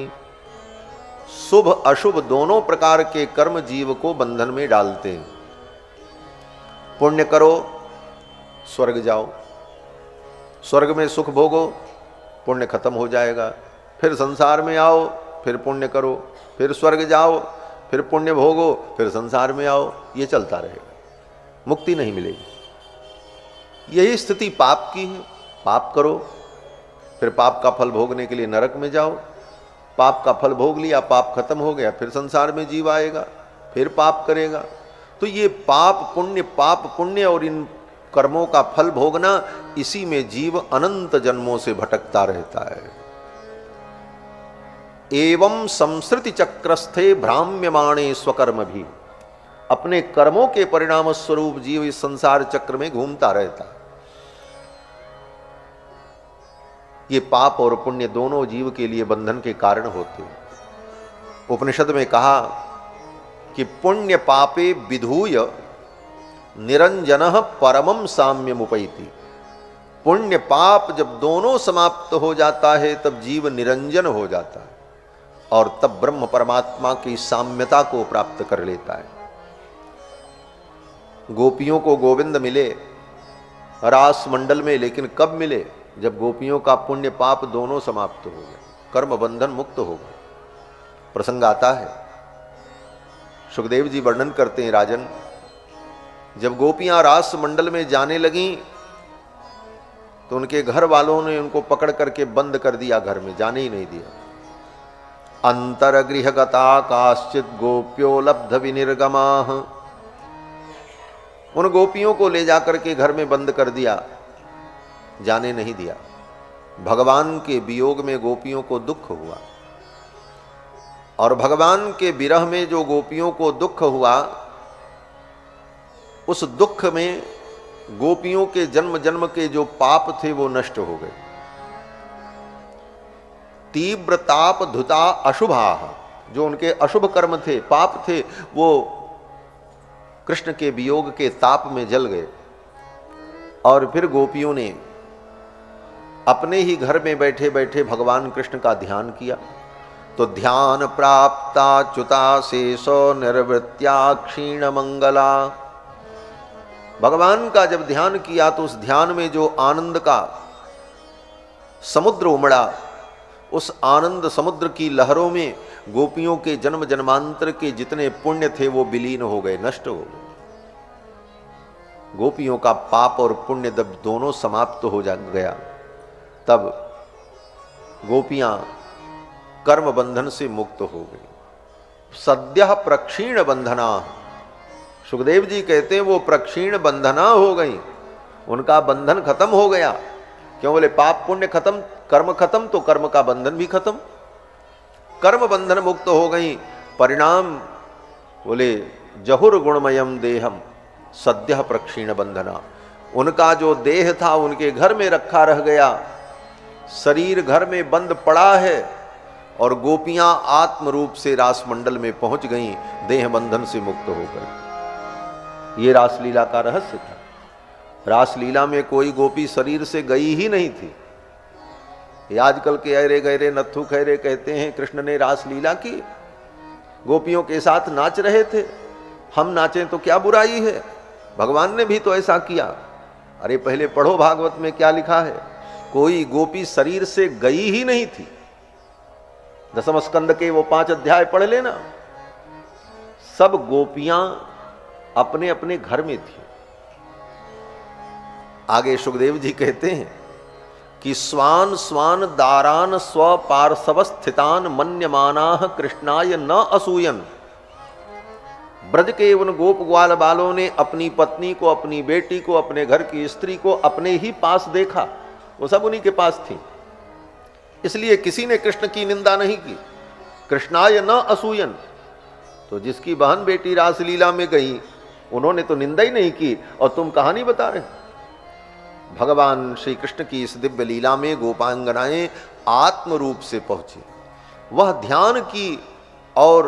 Speaker 1: शुभ अशुभ दोनों प्रकार के कर्म जीव को बंधन में डालते हैं। पुण्य करो, स्वर्ग जाओ, स्वर्ग में सुख भोगो, पुण्य खत्म हो जाएगा। फिर संसार में आओ, फिर पुण्य करो, फिर स्वर्ग जाओ, फिर पुण्य भोगो, फिर संसार में आओ। ये चलता रहेगा, मुक्ति नहीं मिलेगी। यही स्थिति पाप की है। पाप करो, फिर पाप का फल भोगने के लिए नरक में जाओ, पाप का फल भोग लिया, पाप खत्म हो गया, फिर संसार में जीव आएगा, फिर पाप करेगा। तो ये पाप पुण्य और इन कर्मों का फल भोगना, इसी में जीव अनंत जन्मों से भटकता रहता है। एवं संसृति चक्रस्थे भ्राम्यमाणे स्वकर्म भी, अपने कर्मों के परिणाम स्वरूप जीव इस संसार चक्र में घूमता रहता है। ये पाप और पुण्य दोनों जीव के लिए बंधन के कारण होते हैं। उपनिषद में कहा कि पुण्य पापे विधूय निरंजनः परमं साम्यमुपैति। पुण्य पाप जब दोनों समाप्त हो जाता है तब जीव निरंजन हो जाता है और तब ब्रह्म परमात्मा की साम्यता को प्राप्त कर लेता है। गोपियों को गोविंद मिले रास मंडल में, लेकिन कब मिले? जब गोपियों का पुण्य पाप दोनों समाप्त हो गए, कर्म बंधन मुक्त हो गए। प्रसंग आता है, सुखदेव जी वर्णन करते हैं, राजन, जब गोपियां रास मंडल में जाने लगीं तो उनके घर वालों ने उनको पकड़ करके बंद कर दिया, घर में जाने ही नहीं दिया। अंतरगृह गता काश्चित गोप्यो लब्ध विनिर्गमाः, उन गोपियों को ले जाकर के घर में बंद कर दिया, जाने नहीं दिया। भगवान के वियोग में गोपियों को दुख हुआ और भगवान के विरह में जो गोपियों को दुख हुआ, उस दुख में गोपियों के जन्म जन्म के जो पाप थे वो नष्ट हो गए। तीव्र ताप धुता अशुभाः, जो उनके अशुभ कर्म थे, पाप थे, वो कृष्ण के वियोग के ताप में जल गए। और फिर गोपियों ने अपने ही घर में बैठे बैठे भगवान कृष्ण का ध्यान किया, तो ध्यान प्राप्ता च्युता शेषो निर्वृत्या क्षीण मंगला। भगवान का जब ध्यान किया तो उस ध्यान में जो आनंद का समुद्र उमड़ा, उस आनंद समुद्र की लहरों में गोपियों के जन्म जन्मांतर के जितने पुण्य थे वो विलीन हो गए, नष्ट हो गए। गोपियों का पाप और पुण्य जब दोनों समाप्त हो गया, तब गोपियां कर्म बंधन से मुक्त हो गई। सद्यः प्रक्षीण बंधना, सुखदेव जी कहते हैं वो प्रक्षीण बंधना हो गई, उनका बंधन खत्म हो गया। क्यों? बोले पाप पुण्य खत्म, कर्म खत्म, तो कर्म का बंधन भी खत्म, कर्म बंधन मुक्त हो गई। परिणाम बोले जहुर गुणमयम देहम सद्यः प्रक्षीण बंधना, उनका जो देह था उनके घर में रखा रह गया, शरीर घर में बंद पड़ा है, और गोपियां आत्म रूप से रास मंडल में पहुंच गईं, देह बंधन से मुक्त होकर। ये रासलीला का रहस्य था। रासलीला में कोई गोपी शरीर से गई ही नहीं थी। ये आजकल के अरे गहरे नत्थु खैरे कहते हैं कृष्ण ने रासलीला की, गोपियों के साथ नाच रहे थे, हम नाचें तो क्या बुराई है, भगवान ने भी तो ऐसा किया। अरे पहले पढ़ो भागवत में क्या लिखा है, कोई गोपी शरीर से गई ही नहीं थी। दसम स्कंद के वो 5 अध्याय पढ़ लेना, सब गोपियां अपने अपने घर में थी। आगे सुखदेव जी कहते हैं कि स्वान स्वान दारान स्व पार्श्व स्थितान मन्यमानाः कृष्णाय न असूयन। ब्रज के उन गोप ग्वाल बालों ने अपनी पत्नी को, अपनी बेटी को, अपने घर की स्त्री को अपने ही पास देखा, वो सब उन्हीं के पास थी, इसलिए किसी ने कृष्ण की निंदा नहीं की। कृष्णाय न असूयन, तो जिसकी बहन बेटी रासलीला में गई उन्होंने तो निंदा ही नहीं की, और तुम कहानी बता रहे। भगवान श्री कृष्ण की इस दिव्य लीला में गोपांगनाएं आत्म रूप से पहुंची। वह ध्यान की और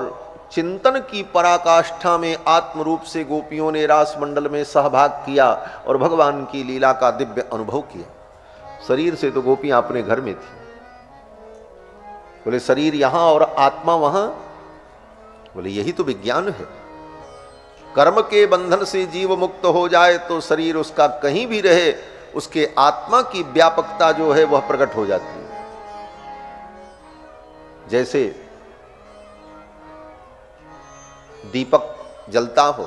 Speaker 1: चिंतन की पराकाष्ठा में आत्म रूप से गोपियों ने रास मंडल में सहभाग किया और भगवान की लीला का दिव्य अनुभव किया। शरीर से तो गोपियां अपने घर में थी, बोले शरीर यहां और आत्मा वहां, बोले यही तो विज्ञान है। कर्म के बंधन से जीव मुक्त हो जाए तो शरीर उसका कहीं भी रहे, उसके आत्मा की व्यापकता जो है वह प्रकट हो जाती है। जैसे दीपक जलता हो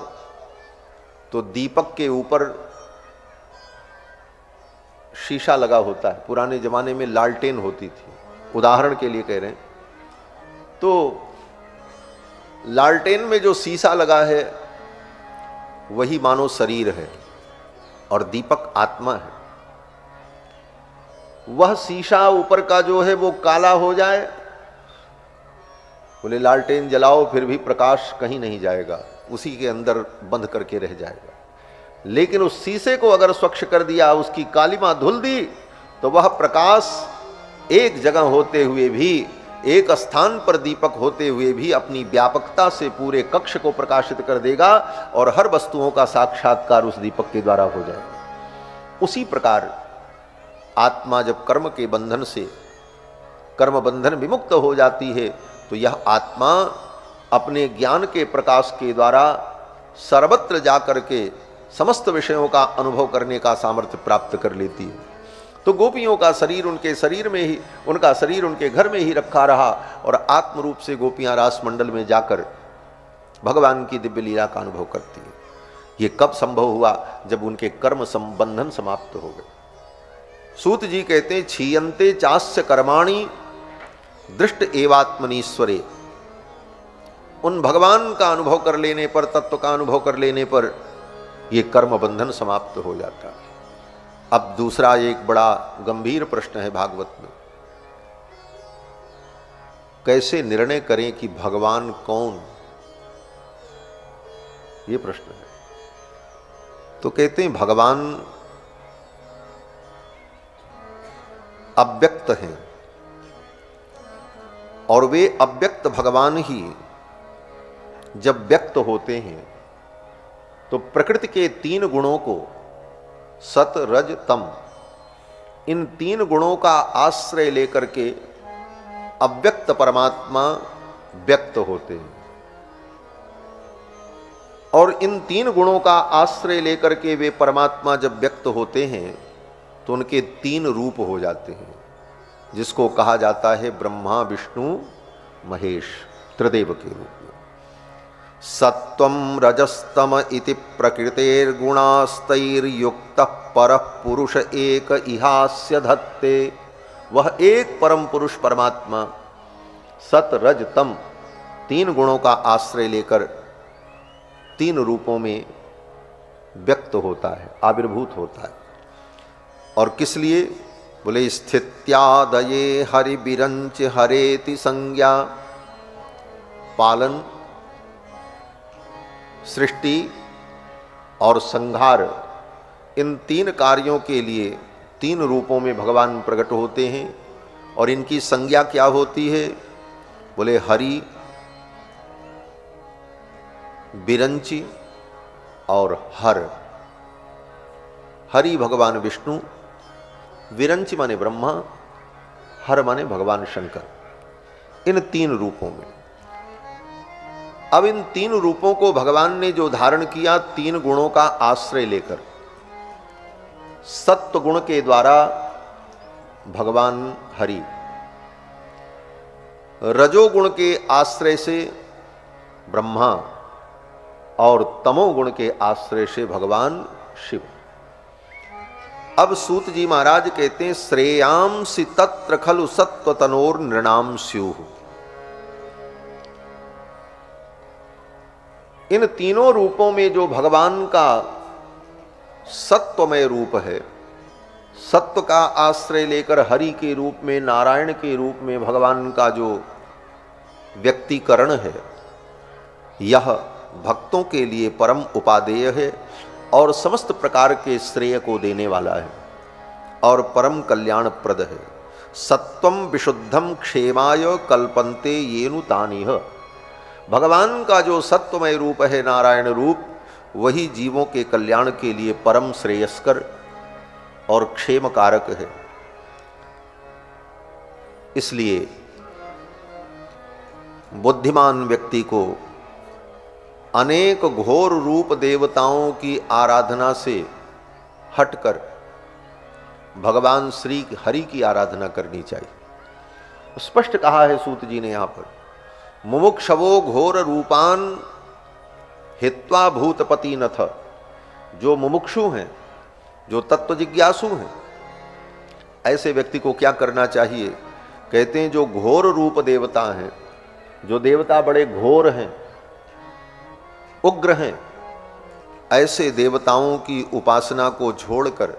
Speaker 1: तो दीपक के ऊपर शीशा लगा होता है। पुराने जमाने में लालटेन होती थी, उदाहरण के लिए कह रहे हैं। तो लालटेन में जो शीशा लगा है वही मानो शरीर है और दीपक आत्मा है। वह शीशा ऊपर का जो है वो काला हो जाए, बोले लालटेन जलाओ फिर भी प्रकाश कहीं नहीं जाएगा, उसी के अंदर बंद करके रह जाएगा। लेकिन उस शीशे को अगर स्वच्छ कर दिया, उसकी कालिमा धुल दी, तो वह प्रकाश एक जगह होते हुए भी, एक स्थान पर दीपक होते हुए भी अपनी व्यापकता से पूरे कक्ष को प्रकाशित कर देगा और हर वस्तुओं का साक्षात्कार उस दीपक के द्वारा हो जाएगा। उसी प्रकार आत्मा जब कर्म के बंधन से, कर्म बंधन विमुक्त हो जाती है, तो यह आत्मा अपने ज्ञान के प्रकाश के द्वारा सर्वत्र जाकर के समस्त विषयों का अनुभव करने का सामर्थ्य प्राप्त कर लेती है। तो गोपियों का शरीर उनके शरीर में ही, उनका शरीर उनके घर में ही रखा रहा और आत्म रूप से गोपियां रास मंडल में जाकर भगवान की दिव्य लीला का अनुभव करती है। ये कब संभव हुआ? जब उनके कर्म संबंधन समाप्त हो गए। सूत जी कहते हैं, क्षीयन्ते चास्य कर्माणि दृष्ट एवात्मनीश्वरे। उन भगवान का अनुभव कर लेने पर, तत्व का अनुभव कर लेने पर ये कर्म बंधन समाप्त हो जाता है। अब दूसरा एक बड़ा गंभीर प्रश्न है भागवत में, कैसे निर्णय करें कि भगवान कौन? ये प्रश्न है। तो कहते हैं भगवान अव्यक्त हैं और वे अव्यक्त भगवान ही जब व्यक्त होते हैं तो प्रकृति के तीन गुणों को, सत रज तम, इन तीन गुणों का आश्रय लेकर के अव्यक्त परमात्मा व्यक्त होते हैं। और इन तीन गुणों का आश्रय लेकर के वे परमात्मा जब व्यक्त होते हैं तो उनके तीन रूप हो जाते हैं, जिसको कहा जाता है ब्रह्मा विष्णु महेश, त्रिदेव के रूप में। सत्वं रजस्तम इति प्रकृतेर्गुणास्तैर्युक्तः परः पुरुष एक इहास्य धत्ते। वह एक परम पुरुष परमात्मा सत रज तम तीन गुणों का आश्रय लेकर तीन रूपों में व्यक्त होता है, आविर्भूत होता है। और किस लिए? बोले स्थित्यादये हरि बिरंच हरेति संज्ञा। पालन, सृष्टि और संहार, इन तीन कार्यों के लिए तीन रूपों में भगवान प्रकट होते हैं। और इनकी संज्ञा क्या होती है? बोले हरि, बिरंची और हर। हरि भगवान विष्णु, विरंची माने ब्रह्मा, हर माने भगवान शंकर, इन तीन रूपों में। अब इन तीन रूपों को भगवान ने जो धारण किया तीन गुणों का आश्रय लेकर, सत्व गुण के द्वारा भगवान हरि, रजोगुण के आश्रय से ब्रह्मा और तमोगुण के आश्रय से भगवान शिव। अब सूत जी महाराज कहते हैं, श्रेयांसि तत्र खलु सत्वतनोर नृणाम स्युः। इन तीनों रूपों में जो भगवान का सत्वमय रूप है, सत्व का आश्रय लेकर हरि के रूप में, नारायण के रूप में भगवान का जो व्यक्तिकरण है, यह भक्तों के लिए परम उपादेय है और समस्त प्रकार के श्रेय को देने वाला है और परम कल्याणप्रद है। सत्वम विशुद्धम क्षेमाय कल्पन्ते येनु तानिह। भगवान का जो सत्वमय रूप है, नारायण रूप, वही जीवों के कल्याण के लिए परम श्रेयस्कर और क्षेम कारक है। इसलिए बुद्धिमान व्यक्ति को अनेक घोर रूप देवताओं की आराधना से हटकर भगवान श्री हरि की आराधना करनी चाहिए। स्पष्ट कहा है सूत जी ने यहां पर, मुमुक्षवो घोर रूपान हित्वा भूतपति नथ। जो मुमुक्षु हैं, जो तत्व जिज्ञासु हैं, ऐसे व्यक्ति को क्या करना चाहिए? कहते हैं जो घोर रूप देवता हैं, जो देवता बड़े घोर हैं, उग्र हैं, ऐसे देवताओं की उपासना को छोड़कर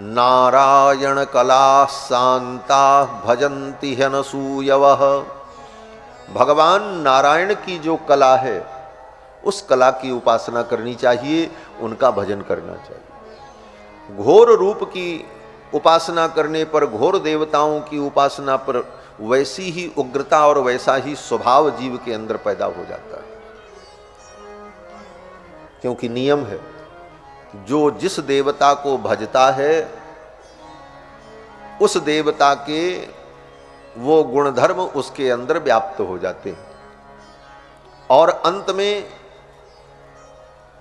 Speaker 1: नारायण कला शांता भजन्ति ह्यनसूयवः। भगवान नारायण की जो कला है, उस कला की उपासना करनी चाहिए, उनका भजन करना चाहिए। घोर रूप की उपासना करने पर, घोर देवताओं की उपासना पर वैसी ही उग्रता और वैसा ही स्वभाव जीव के अंदर पैदा हो जाता है। क्योंकि नियम है, जो जिस देवता को भजता है उस देवता के वो गुणधर्म उसके अंदर व्याप्त हो जाते हैं और अंत में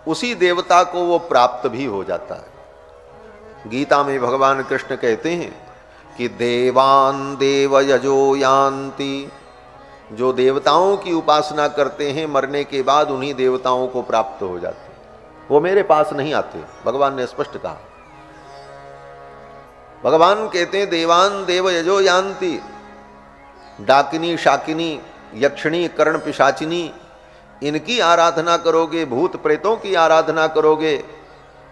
Speaker 1: उसी देवता को वो प्राप्त भी हो जाता है। गीता में भगवान कृष्ण कहते हैं कि देवान देव यजो यान्ति। जो देवताओं की उपासना करते हैं, मरने के बाद उन्हीं देवताओं को प्राप्त हो जाते हैं, वो मेरे पास नहीं आते। भगवान ने स्पष्ट कहा। भगवान कहते हैं देवान देव यजो यान्ति। डाकिनी, शाकिनी, यक्षिणी, कर्ण, पिशाचिनी, इनकी आराधना करोगे, भूत प्रेतों की आराधना करोगे,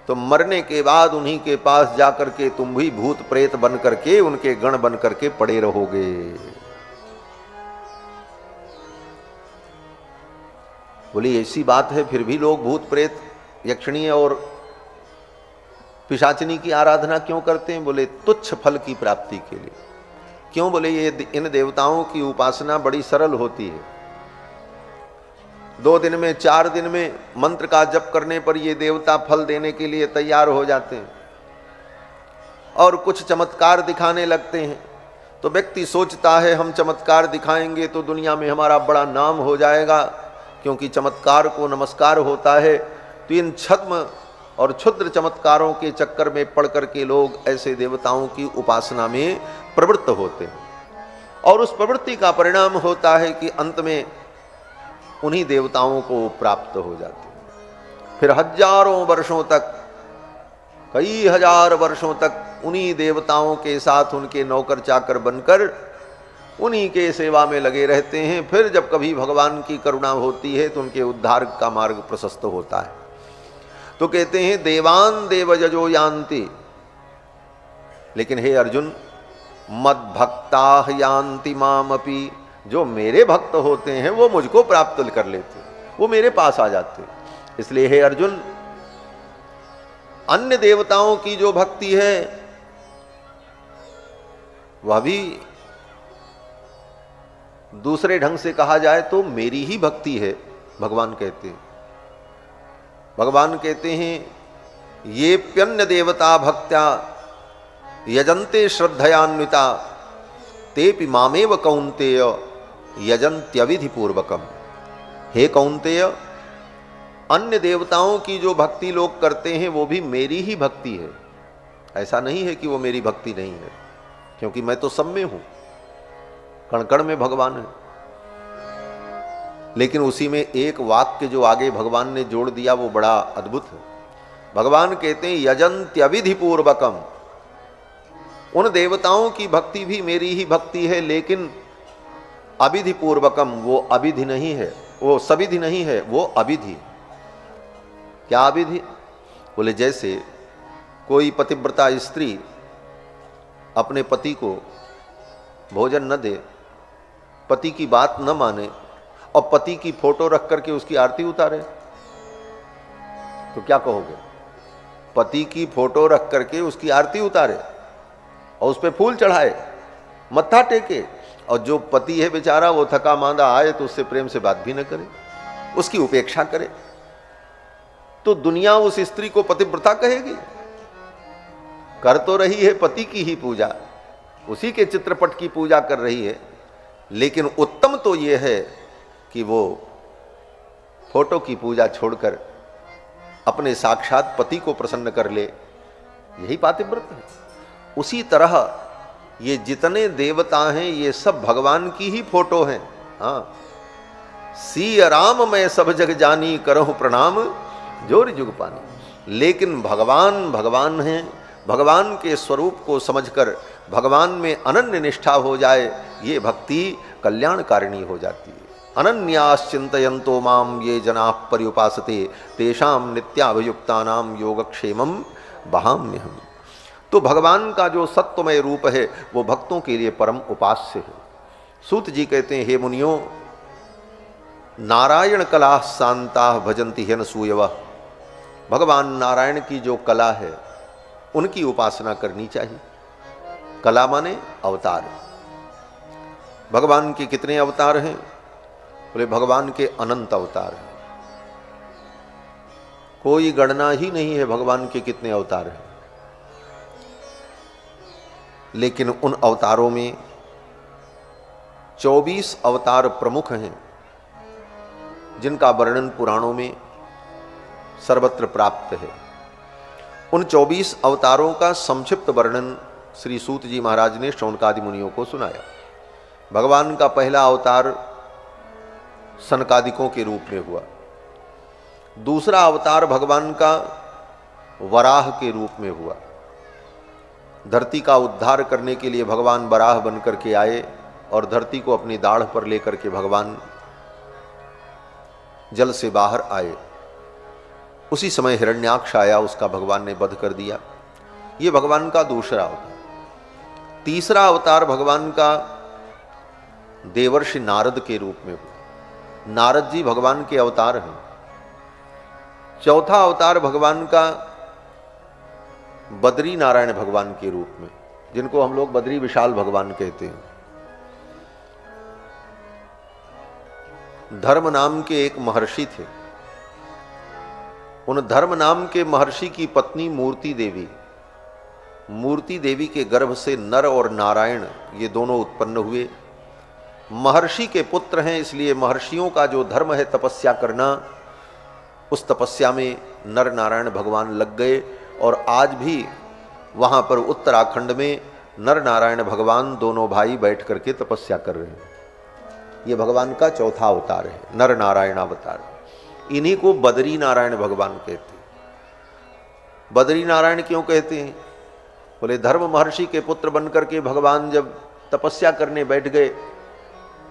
Speaker 1: तो मरने के बाद उन्हीं के पास जाकर के तुम भी भूत प्रेत बन करके, उनके गण बन करके पड़े रहोगे। बोली ऐसी बात है, फिर भी लोग भूत प्रेत, यक्षिणी और पिशाचिनी की आराधना क्यों करते हैं? बोले तुच्छ फल की प्राप्ति के लिए। क्यों? बोले ये इन देवताओं की उपासना बड़ी सरल होती है। 2 दिन में, 4 दिन में मंत्र का जप करने पर ये देवता फल देने के लिए तैयार हो जाते हैं और कुछ चमत्कार दिखाने लगते हैं। तो व्यक्ति सोचता है हम चमत्कार दिखाएंगे तो दुनिया में हमारा बड़ा नाम हो जाएगा, क्योंकि चमत्कार को नमस्कार होता है। तो इन छद्म और क्षुद्र चमत्कारों के चक्कर में पड़ करके लोग ऐसे देवताओं की उपासना में प्रवृत्त होते हैं और उस प्रवृत्ति का परिणाम होता है कि अंत में उन्हीं देवताओं को प्राप्त हो जाते हैं। फिर हजारों वर्षों तक, कई हजार वर्षों तक उन्हीं देवताओं के साथ उनके नौकर चाकर बनकर उन्हीं के सेवा में लगे रहते हैं। फिर जब कभी भगवान की करुणा होती है तो उनके उद्धार का मार्ग प्रशस्त होता है। तो कहते हैं देवान देव यजो यान्ति। लेकिन हे अर्जुन, मद भक्ता यान्ति मामपि। जो मेरे भक्त होते हैं वो मुझको प्राप्त कर लेते, वो मेरे पास आ जाते। इसलिए हे अर्जुन, अन्य देवताओं की जो भक्ति है वह भी दूसरे ढंग से कहा जाए तो मेरी ही भक्ति है। भगवान कहते हैं, भगवान कहते हैं ये प्यन्य देवता भक्त्या यजन्ते श्रद्धयान्विता तेपि मामेव कौन्तेय यजन्त्यविधि पूर्वकम। हे कौन्तेय, अन्य देवताओं की जो भक्ति लोग करते हैं वो भी मेरी ही भक्ति है। ऐसा नहीं है कि वो मेरी भक्ति नहीं है, क्योंकि मैं तो सब में हूं, कण कण में भगवान है। लेकिन उसी में एक वाक्य जो आगे भगवान ने जोड़ दिया वो बड़ा अद्भुत है। भगवान कहते हैं यजन्त्यविधि पूर्वकम। उन देवताओं की भक्ति भी मेरी ही भक्ति है, लेकिन अविधि पूर्वकम। वो अविधि नहीं है, वो सविधि नहीं है, वो अविधि। क्या अविधि? बोले जैसे कोई पतिव्रता स्त्री अपने पति को भोजन न दे, पति की बात न माने और पति की फोटो रख करके उसकी आरती उतारे, तो क्या कहोगे? पति की फोटो रख करके उसकी आरती उतारे और उस पर फूल चढ़ाए, मत्था टेके, और जो पति है बेचारा वो थका मांदा आए तो उससे प्रेम से बात भी न करे, उसकी उपेक्षा करे, तो दुनिया उस स्त्री को पतिव्रता कहेगी? कर तो रही है पति की ही पूजा, उसी के चित्रपट की पूजा कर रही है, लेकिन उत्तम तो यह है कि वो फोटो की पूजा छोड़कर अपने साक्षात पति को प्रसन्न कर ले, यही पातिव्रत है। उसी तरह ये जितने देवता हैं ये सब भगवान की ही फोटो हैं। हाँ, सी राम मैं सब जग जानी करहु प्रणाम जोर जुग पानी। लेकिन भगवान भगवान हैं, भगवान के स्वरूप को समझकर भगवान में अनन्य निष्ठा हो जाए, ये भक्ति कल्याणकारिणी हो जाती है। अनन्याश्चिंतयन्तो माम ये जनाः पर्युपासते तेषां नित्याभियुक्तानां योगक्षेमं वहाम्यहम्। तो भगवान का जो सत्वमय रूप है वो भक्तों के लिए परम उपास्य है। सूत जी कहते हैं, हे मुनियों, नारायण कला शांता भजन्ति ह्यनसूयवः। भगवान नारायण की जो कला है उनकी उपासना करनी चाहिए। कला माने अवतार। भगवान के कितने अवतार हैं? बोले भगवान के अनंत अवतार हैं, कोई गणना ही नहीं है भगवान के कितने अवतार हैं। लेकिन उन अवतारों में 24 अवतार प्रमुख हैं जिनका वर्णन पुराणों में सर्वत्र प्राप्त है। उन 24 अवतारों का संक्षिप्त वर्णन श्री सूत जी महाराज ने शौनकादि मुनियों को सुनाया। भगवान का पहला अवतार सनकादिकों के रूप में हुआ। दूसरा अवतार भगवान का वराह के रूप में हुआ। धरती का उद्धार करने के लिए भगवान वराह बनकर के आए और धरती को अपनी दाढ़ पर लेकर के भगवान जल से बाहर आए। उसी समय हिरण्याक्ष आया, उसका भगवान ने वध कर दिया। ये भगवान का दूसरा अवतार। तीसरा अवतार भगवान का देवर्षि नारद के रूप में हुआ। नारद जी भगवान के अवतार हैं। चौथा अवतार भगवान का बद्री नारायण भगवान के रूप में, जिनको हम लोग बद्री विशाल भगवान कहते हैं। धर्म नाम के एक महर्षि थे। उन धर्म नाम के महर्षि की पत्नी मूर्ति देवी, मूर्ति देवी के गर्भ से नर और नारायण ये दोनों उत्पन्न हुए। महर्षि के पुत्र हैं, इसलिए महर्षियों का जो धर्म है तपस्या करना, उस तपस्या में नर नारायण भगवान लग गए। और आज भी वहाँ पर उत्तराखंड में नर नारायण भगवान दोनों भाई बैठ करके तपस्या कर रहे हैं। ये भगवान का चौथा अवतार है, नर नारायण अवतार। इन्हीं को बद्री नारायण भगवान कहते हैं। बद्री नारायण क्यों कहते हैं? बोले धर्म महर्षि के पुत्र बनकर के भगवान जब तपस्या करने बैठ गए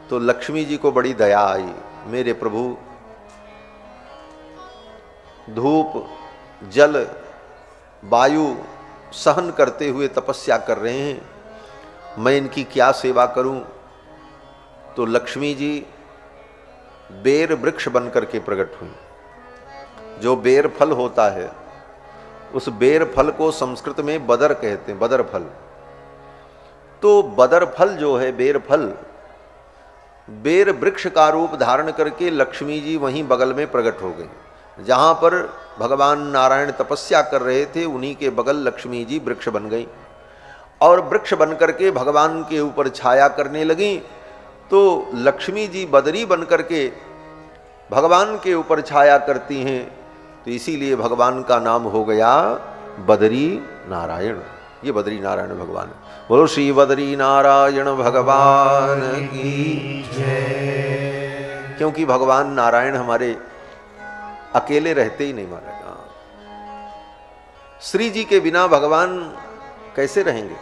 Speaker 1: तो लक्ष्मी जी को बड़ी दया आई। मेरे प्रभु धूप जल वायु सहन करते हुए तपस्या कर रहे हैं, मैं इनकी क्या सेवा करूं? तो लक्ष्मी जी बेर वृक्ष बनकर के प्रकट हुई। जो बेर फल होता है उस बेर फल को संस्कृत में बदर कहते हैं, बदर फल। तो बदर फल जो है बेर फल, बेर वृक्ष का रूप धारण करके लक्ष्मी जी वहीं बगल में प्रकट हो गई। जहाँ पर भगवान नारायण तपस्या कर रहे थे उन्हीं के बगल लक्ष्मी जी वृक्ष बन गई और वृक्ष बन करके भगवान के ऊपर छाया करने लगी। तो लक्ष्मी जी बदरी बन करके भगवान के ऊपर छाया करती हैं, तो इसीलिए भगवान का नाम हो गया बदरी नारायण। ये बदरी नारायण भगवान। बोलो श्री बदरी नारायण भगवान की जय। क्योंकि भगवान नारायण हमारे अकेले रहते ही नहीं महाराज। श्री जी के बिना भगवान कैसे रहेंगे?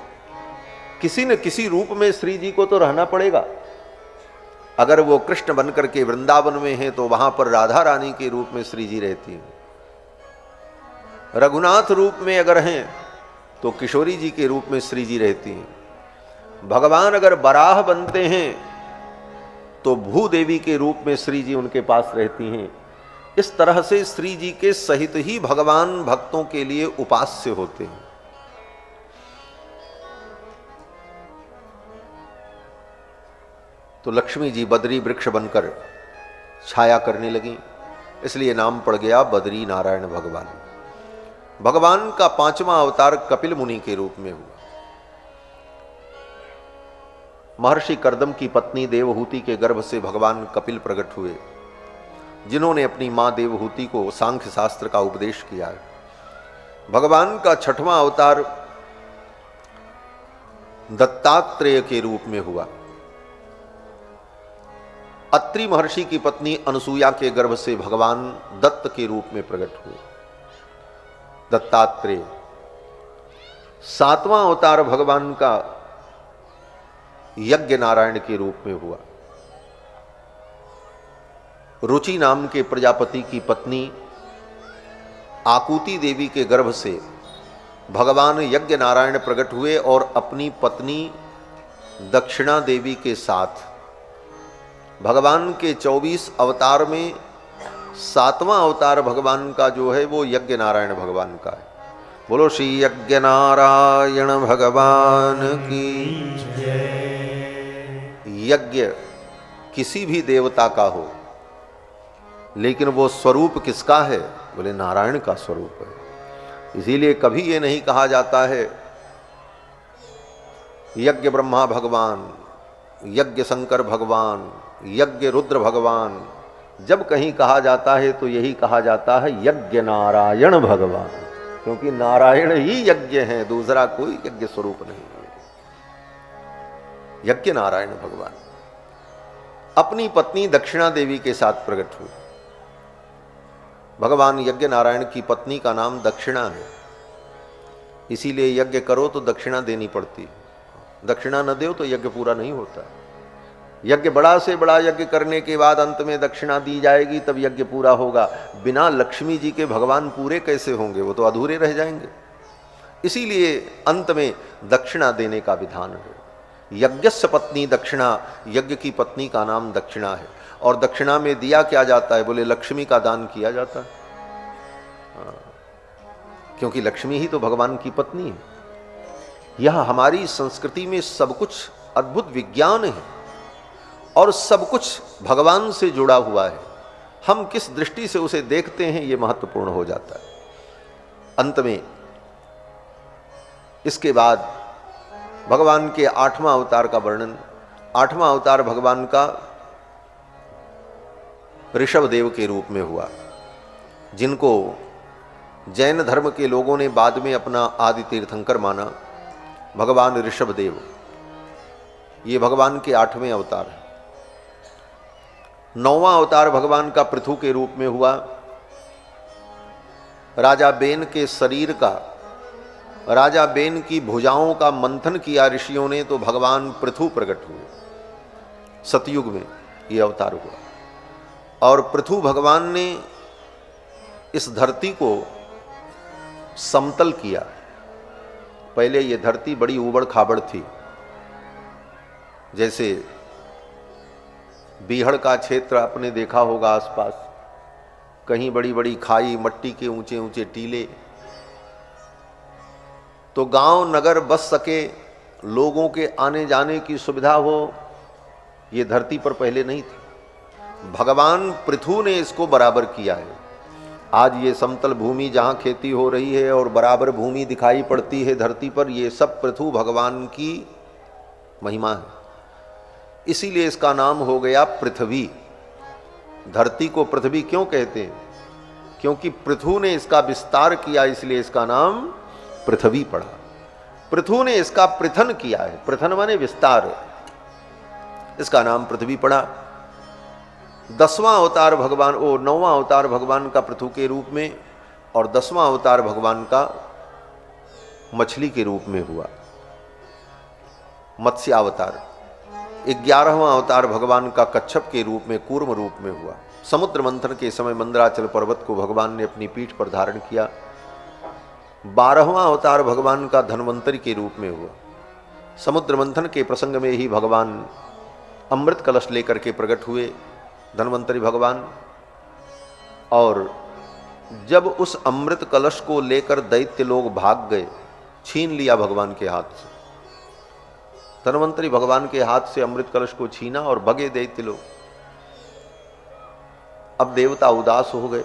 Speaker 1: किसी न किसी रूप में श्री जी को तो रहना पड़ेगा। अगर वो कृष्ण बनकर के वृंदावन में हैं तो वहां पर राधा रानी के रूप में श्री जी रहती हैं। रघुनाथ रूप में अगर हैं तो किशोरी जी के रूप में श्री जी रहती हैं। भगवान अगर बराह बनते हैं तो भूदेवी के रूप में श्री जी उनके पास रहती हैं। इस तरह से श्री जी के सहित ही भगवान भक्तों के लिए उपास्य होते हैं। तो लक्ष्मी जी बद्री वृक्ष बनकर छाया करने लगी, इसलिए नाम पड़ गया बद्री नारायण भगवान। भगवान का पांचवा अवतार कपिल मुनि के रूप में हुआ। महर्षि कर्दम की पत्नी देवहूति के गर्भ से भगवान कपिल प्रकट हुए। जिन्होंने अपनी माँ देवहूति को सांख्य शास्त्र का उपदेश किया है। भगवान का छठवां अवतार दत्तात्रेय के रूप में हुआ। अत्रि महर्षि की पत्नी अनसुया के गर्भ से भगवान दत्त के रूप में प्रकट हुए, दत्तात्रेय। सातवां अवतार भगवान का यज्ञ नारायण के रूप में हुआ। रुचि नाम के प्रजापति की पत्नी आकुति देवी के गर्भ से भगवान यज्ञ नारायण प्रकट हुए और अपनी पत्नी दक्षिणा देवी के साथ भगवान के 24 अवतार में सातवां अवतार भगवान का जो है वो यज्ञ नारायण भगवान का है। बोलो श्री यज्ञ नारायण भगवान की जय। यज्ञ किसी भी देवता का हो, लेकिन वो स्वरूप किसका है? बोले नारायण का स्वरूप है। इसीलिए कभी ये नहीं कहा जाता है यज्ञ ब्रह्मा भगवान, यज्ञ शंकर भगवान, यज्ञ रुद्र भगवान। जब कहीं कहा जाता है तो यही कहा जाता है यज्ञ नारायण भगवान, क्योंकि नारायण ही यज्ञ है, दूसरा कोई यज्ञ स्वरूप नहीं है। यज्ञ नारायण भगवान अपनी पत्नी दक्षिणा देवी के साथ प्रकट हुए। भगवान यज्ञ नारायण की पत्नी का नाम दक्षिणा है, इसीलिए यज्ञ करो तो दक्षिणा देनी पड़ती है। दक्षिणा न दो तो यज्ञ पूरा नहीं होता। यज्ञ बड़ा से बड़ा यज्ञ करने के बाद अंत में दक्षिणा दी जाएगी, तब यज्ञ पूरा होगा। बिना लक्ष्मी जी के भगवान पूरे कैसे होंगे? वो तो अधूरे रह जाएंगे। इसीलिए अंत में दक्षिणा देने का विधान है। यज्ञस्य पत्नी दक्षिणा, यज्ञ की पत्नी का नाम दक्षिणा है। और दक्षिणा में दिया क्या जाता है? बोले लक्ष्मी का दान किया जाता है। क्योंकि लक्ष्मी ही तो भगवान की पत्नी है। यह हमारी संस्कृति में सब कुछ अद्भुत विज्ञान है और सब कुछ भगवान से जुड़ा हुआ है। हम किस दृष्टि से उसे देखते हैं ये महत्वपूर्ण हो जाता है। अंत में इसके बाद भगवान के 8वां अवतार का वर्णन। 8वां अवतार भगवान का ऋषभ देव के रूप में हुआ, जिनको जैन धर्म के लोगों ने बाद में अपना आदि तीर्थंकर माना। भगवान ऋषभ देव ये भगवान के 8वें अवतार हैं। 9वां अवतार भगवान का पृथु के रूप में हुआ। राजा बेन के शरीर का, राजा बेन की भुजाओं का मंथन किया ऋषियों ने, तो भगवान पृथु प्रकट हुए। सतयुग में ये अवतार हुआ और पृथु भगवान ने इस धरती को समतल किया। पहले ये धरती बड़ी ऊबड़ खाबड़ थी, जैसे बीहड़ का क्षेत्र आपने देखा होगा आसपास, कहीं बड़ी बड़ी खाई, मट्टी के ऊंचे ऊंचे टीले। तो गांव नगर बस सके, लोगों के आने जाने की सुविधा हो, ये धरती पर पहले नहीं थी। भगवान पृथु ने इसको बराबर किया है। आज ये समतल भूमि जहाँ खेती हो रही है और बराबर भूमि दिखाई पड़ती है धरती पर, ये सब पृथु भगवान की महिमा है। इसीलिए इसका नाम हो गया पृथ्वी। धरती को पृथ्वी क्यों कहते हैं? क्योंकि पृथु ने इसका विस्तार किया, इसलिए इसका नाम पृथ्वी पड़ा। पृथु ने इसका पृथन किया है, पृथन माने विस्तार, इसका नाम पृथ्वी पड़ा। 10वां अवतार भगवान, 9वां अवतार भगवान का पृथु के रूप में और 10वां अवतार भगवान का मछली के रूप में हुआ, मत्स्यावतार। 11वां अवतार भगवान का कच्छप के रूप में, कूर्म रूप में हुआ। समुद्र मंथन के समय मंदराचल पर्वत को भगवान ने अपनी पीठ पर धारण किया। 12वां अवतार भगवान का धन्वंतरी के रूप में हुआ। समुद्र मंथन के प्रसंग में ही भगवान अमृत कलश लेकर के प्रकट हुए, धन्वंतरी भगवान। और जब उस अमृत कलश को लेकर दैत्य लोग भाग गए, छीन लिया भगवान के हाथ से, धन्वंतरी भगवान के हाथ से अमृत कलश को छीना और भगे दैत्य लोग। अब देवता उदास हो गए,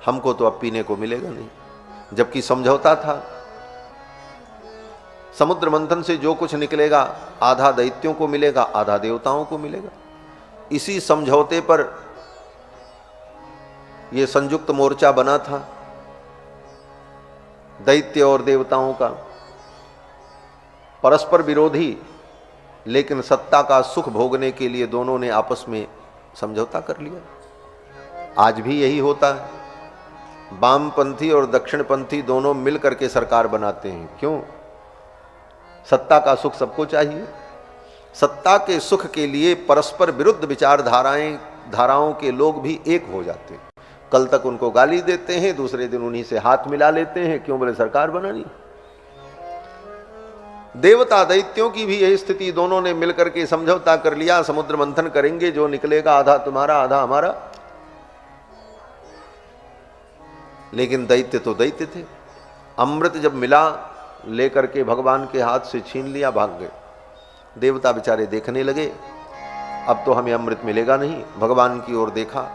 Speaker 1: हमको तो अब पीने को मिलेगा नहीं, जबकि समझौता था समुद्र मंथन से जो कुछ निकलेगा आधा दैत्यों को मिलेगा, आधा देवताओं को मिलेगा। इसी समझौते पर ये संयुक्त मोर्चा बना था दैत्य और देवताओं का, परस्पर विरोधी, लेकिन सत्ता का सुख भोगने के लिए दोनों ने आपस में समझौता कर लिया। आज भी यही होता है, वामपंथी और दक्षिणपंथी दोनों मिल करके सरकार बनाते हैं। क्यों? सत्ता का सुख सबको चाहिए। सत्ता के सुख के लिए परस्पर विरुद्ध धाराओं के लोग भी एक हो जाते हैं। कल तक उनको गाली देते हैं, दूसरे दिन उन्हीं से हाथ मिला लेते हैं। क्यों? बोले सरकार बनानी। देवता दैत्यों की भी यही स्थिति, दोनों ने मिलकर के समझौता कर लिया, समुद्र मंथन करेंगे, जो निकलेगा आधा तुम्हारा आधा हमारा। लेकिन दैत्य तो दैत्य थे। अमृत जब मिला, लेकर के भगवान के हाथ से छीन लिया, भाग गए। देवता बेचारे देखने लगे, अब तो हमें अमृत मिलेगा नहीं। भगवान की ओर देखा,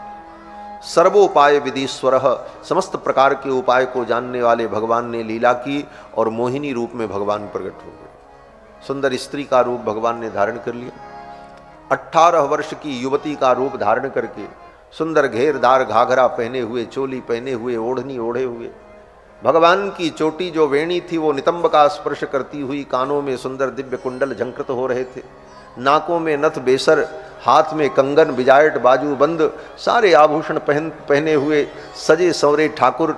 Speaker 1: सर्वोपाय विधीश्वर, समस्त प्रकार के उपाय को जानने वाले भगवान ने लीला की और मोहिनी रूप में भगवान प्रकट हो गए। सुंदर स्त्री का रूप भगवान ने धारण कर लिया। 18 वर्ष की युवती का रूप धारण करके, सुंदर घेरदार घाघरा पहने हुए, चोली पहने हुए, ओढ़नी ओढ़े हुए, भगवान की चोटी जो वेणी थी वो नितंब का स्पर्श करती हुई, कानों में सुंदर दिव्य कुंडल झंकृत हो रहे थे, नाकों में नथ बेसर, हाथ में कंगन, बिजायट, बाजूबंद, सारे आभूषण पहने हुए सजे संवरे ठाकुर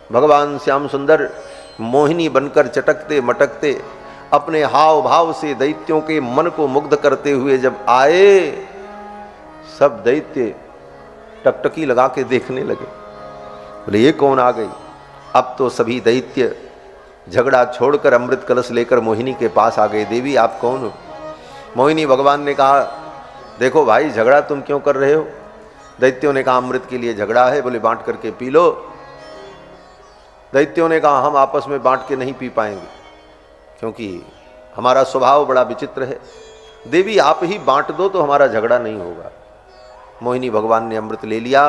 Speaker 1: भगवान श्याम सुंदर मोहिनी बनकर चटकते मटकते अपने हाव भाव से दैत्यों के मन को मुग्ध करते हुए जब आए, सब दैत्य टकटकी लगा के देखने लगे। बोले ये कौन आ गई? अब तो सभी दैत्य झगड़ा छोड़कर अमृत कलश लेकर मोहिनी के पास आ गए। देवी आप कौन हो? मोहिनी भगवान ने कहा, देखो भाई झगड़ा तुम क्यों कर रहे हो? दैत्यों ने कहा अमृत के लिए झगड़ा है। बोले बांट करके पी लो। दैत्यों ने कहा हम आपस में बांट के नहीं पी पाएंगे, क्योंकि हमारा स्वभाव बड़ा विचित्र है। देवी आप ही बांट दो तो हमारा झगड़ा नहीं होगा। मोहिनी भगवान ने अमृत ले लिया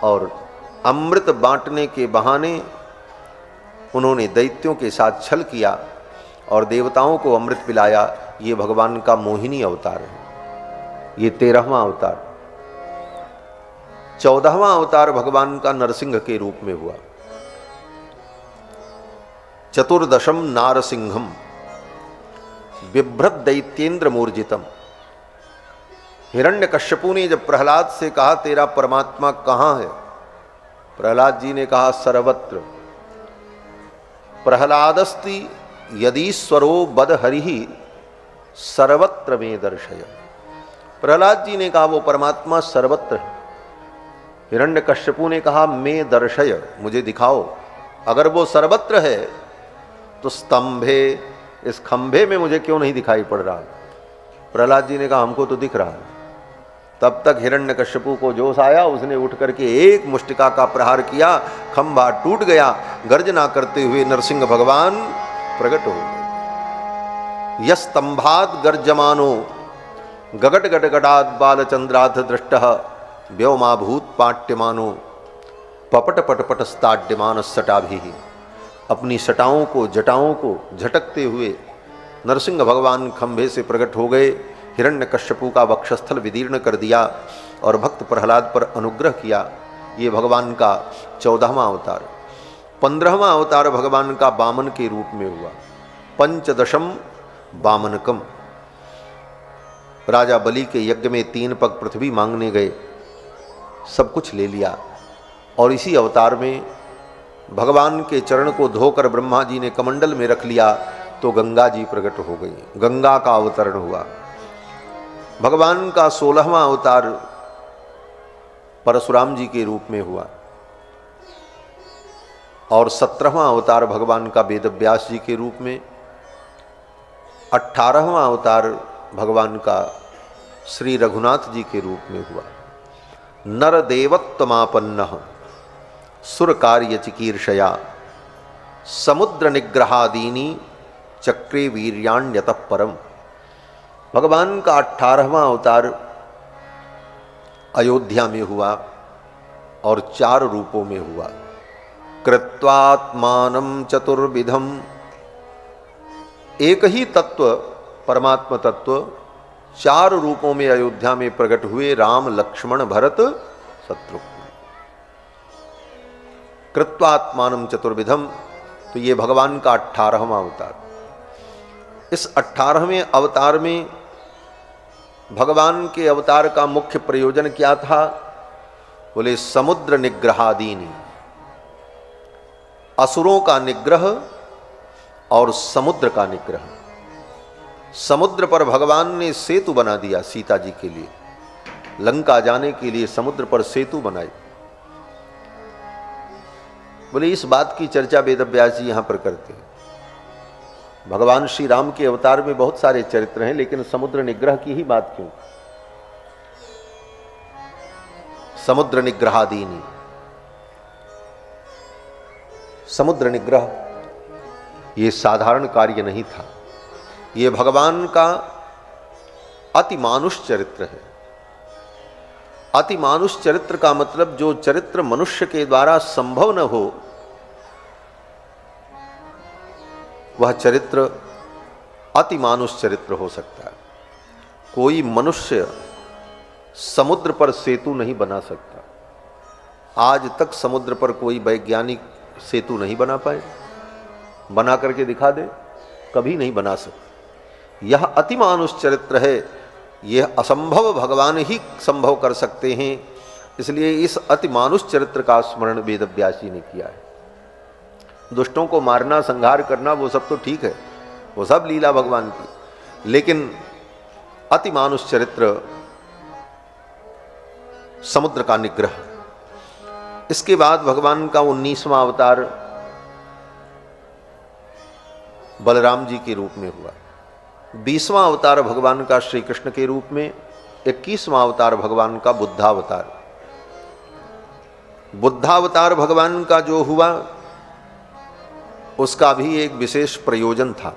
Speaker 1: और अमृत बांटने के बहाने उन्होंने दैत्यों के साथ छल किया और देवताओं को अमृत पिलाया। ये भगवान का मोहिनी अवतार है। ये 13वां अवतार। 14वां अवतार भगवान का नरसिंह के रूप में हुआ। चतुर्दशम नारसिंहम बिभ्रत दैत्येंद्र मूर्जितम। हिरण्यकश्यपु ने जब प्रहलाद से कहा तेरा परमात्मा कहां है, प्रहलाद जी ने कहा सर्वत्र। प्रहलादस्ति यदीश्वरो बदहरिहि सर्वत्र में दर्शय। प्रहलाद जी ने कहा वो परमात्मा सर्वत्र है। हिरण्यकश्यपु ने कहा मैं दर्शय, मुझे दिखाओ। अगर वो सर्वत्र है तो स्तंभे, इस खंभे में मुझे क्यों नहीं दिखाई पड़ रहा? प्रहलाद जी ने कहा हमको तो दिख रहा है। तब तक हिरण्यकश्यपु को जोश आया, उसने उठ करके एक मुष्टिका का प्रहार किया, खंभा टूट गया। गर्जना करते हुए नरसिंह भगवान प्रकट हो गए। यस्तंभात गर्जमानो गगट गटगटाद बालचंद्राथ दृष्टः व्योमाभूत पाट्यमानो पपट पटपट स्ताड्यमान सटाभिः। अपनी सटाओं को, जटाओं को झटकते हुए नरसिंह भगवान खंभे से प्रकट हो गए। हिरण्यकश्यपु का वक्षस्थल विदीर्ण कर दिया और भक्त प्रहलाद पर अनुग्रह किया। ये भगवान का 14वां अवतार। 15वां अवतार भगवान का वामन के रूप में हुआ। पंचदशम वामनकम। राजा बलि के यज्ञ में 3 पग पृथ्वी मांगने गए, सब कुछ ले लिया। और इसी अवतार में भगवान के चरण को धोकर ब्रह्मा जी ने कमंडल में रख लिया तो गंगा जी प्रकट हो गई। गंगा का अवतरण हुआ। भगवान का 16वां अवतार परशुराम जी के रूप में हुआ और 17वां अवतार भगवान का वेदव्यास जी के रूप में। 18वां अवतार भगवान का श्री रघुनाथ जी के रूप में हुआ। नरदेवत्वमापन्नः सुर कार्य चिकीर्षया समुद्र निग्रहादीनी चक्रे वीर्याण्यतः परम। भगवान का 18वां अवतार अयोध्या में हुआ और 4 रूपों में हुआ। कृत्वात्मानं चतुर्विधम। एक ही तत्व, परमात्मा तत्व 4 रूपों में अयोध्या में प्रकट हुए। राम, लक्ष्मण, भरत, शत्रुघ्न। कृत्वात्मानं चतुर्विधम, तो ये भगवान का 18वां अवतार। इस 18वें अवतार में भगवान के अवतार का मुख्य प्रयोजन क्या था? बोले समुद्र निग्रहादीनि, असुरों का निग्रह और समुद्र का निग्रह। समुद्र पर भगवान ने सेतु बना दिया सीता जी के लिए, लंका जाने के लिए समुद्र पर सेतु बनाई। बोले इस बात की चर्चा वेदव्यास जी यहां पर करते हैं। भगवान श्री राम के अवतार में बहुत सारे चरित्र हैं, लेकिन समुद्र निग्रह की ही बात क्यों? समुद्र निग्रहादीनि, समुद्र निग्रह ये साधारण कार्य नहीं था, ये भगवान का अतिमानुष चरित्र है। अतिमानुष चरित्र का मतलब जो चरित्र मनुष्य के द्वारा संभव न हो, वह चरित्र अतिमानुष चरित्र हो सकता है। कोई मनुष्य समुद्र पर सेतु नहीं बना सकता। आज तक समुद्र पर कोई वैज्ञानिक सेतु नहीं बना पाए। बना करके दिखा दे, कभी नहीं बना सकते। यह अतिमानुष चरित्र है, यह असंभव भगवान ही संभव कर सकते हैं। इसलिए इस अतिमानुष चरित्र का स्मरण वेदव्यास जी ने किया है। दुष्टों को मारना, संहार करना, वो सब तो ठीक है, वो सब लीला भगवान की, लेकिन अतिमानुष चरित्र समुद्र का निग्रह। इसके बाद भगवान का 19वां अवतार बलराम जी के रूप में हुआ। 20वां अवतार भगवान का श्री कृष्ण के रूप में। 21वां अवतार भगवान का बुद्धावतार। बुद्धावतार भगवान का जो हुआ उसका भी एक विशेष प्रयोजन था।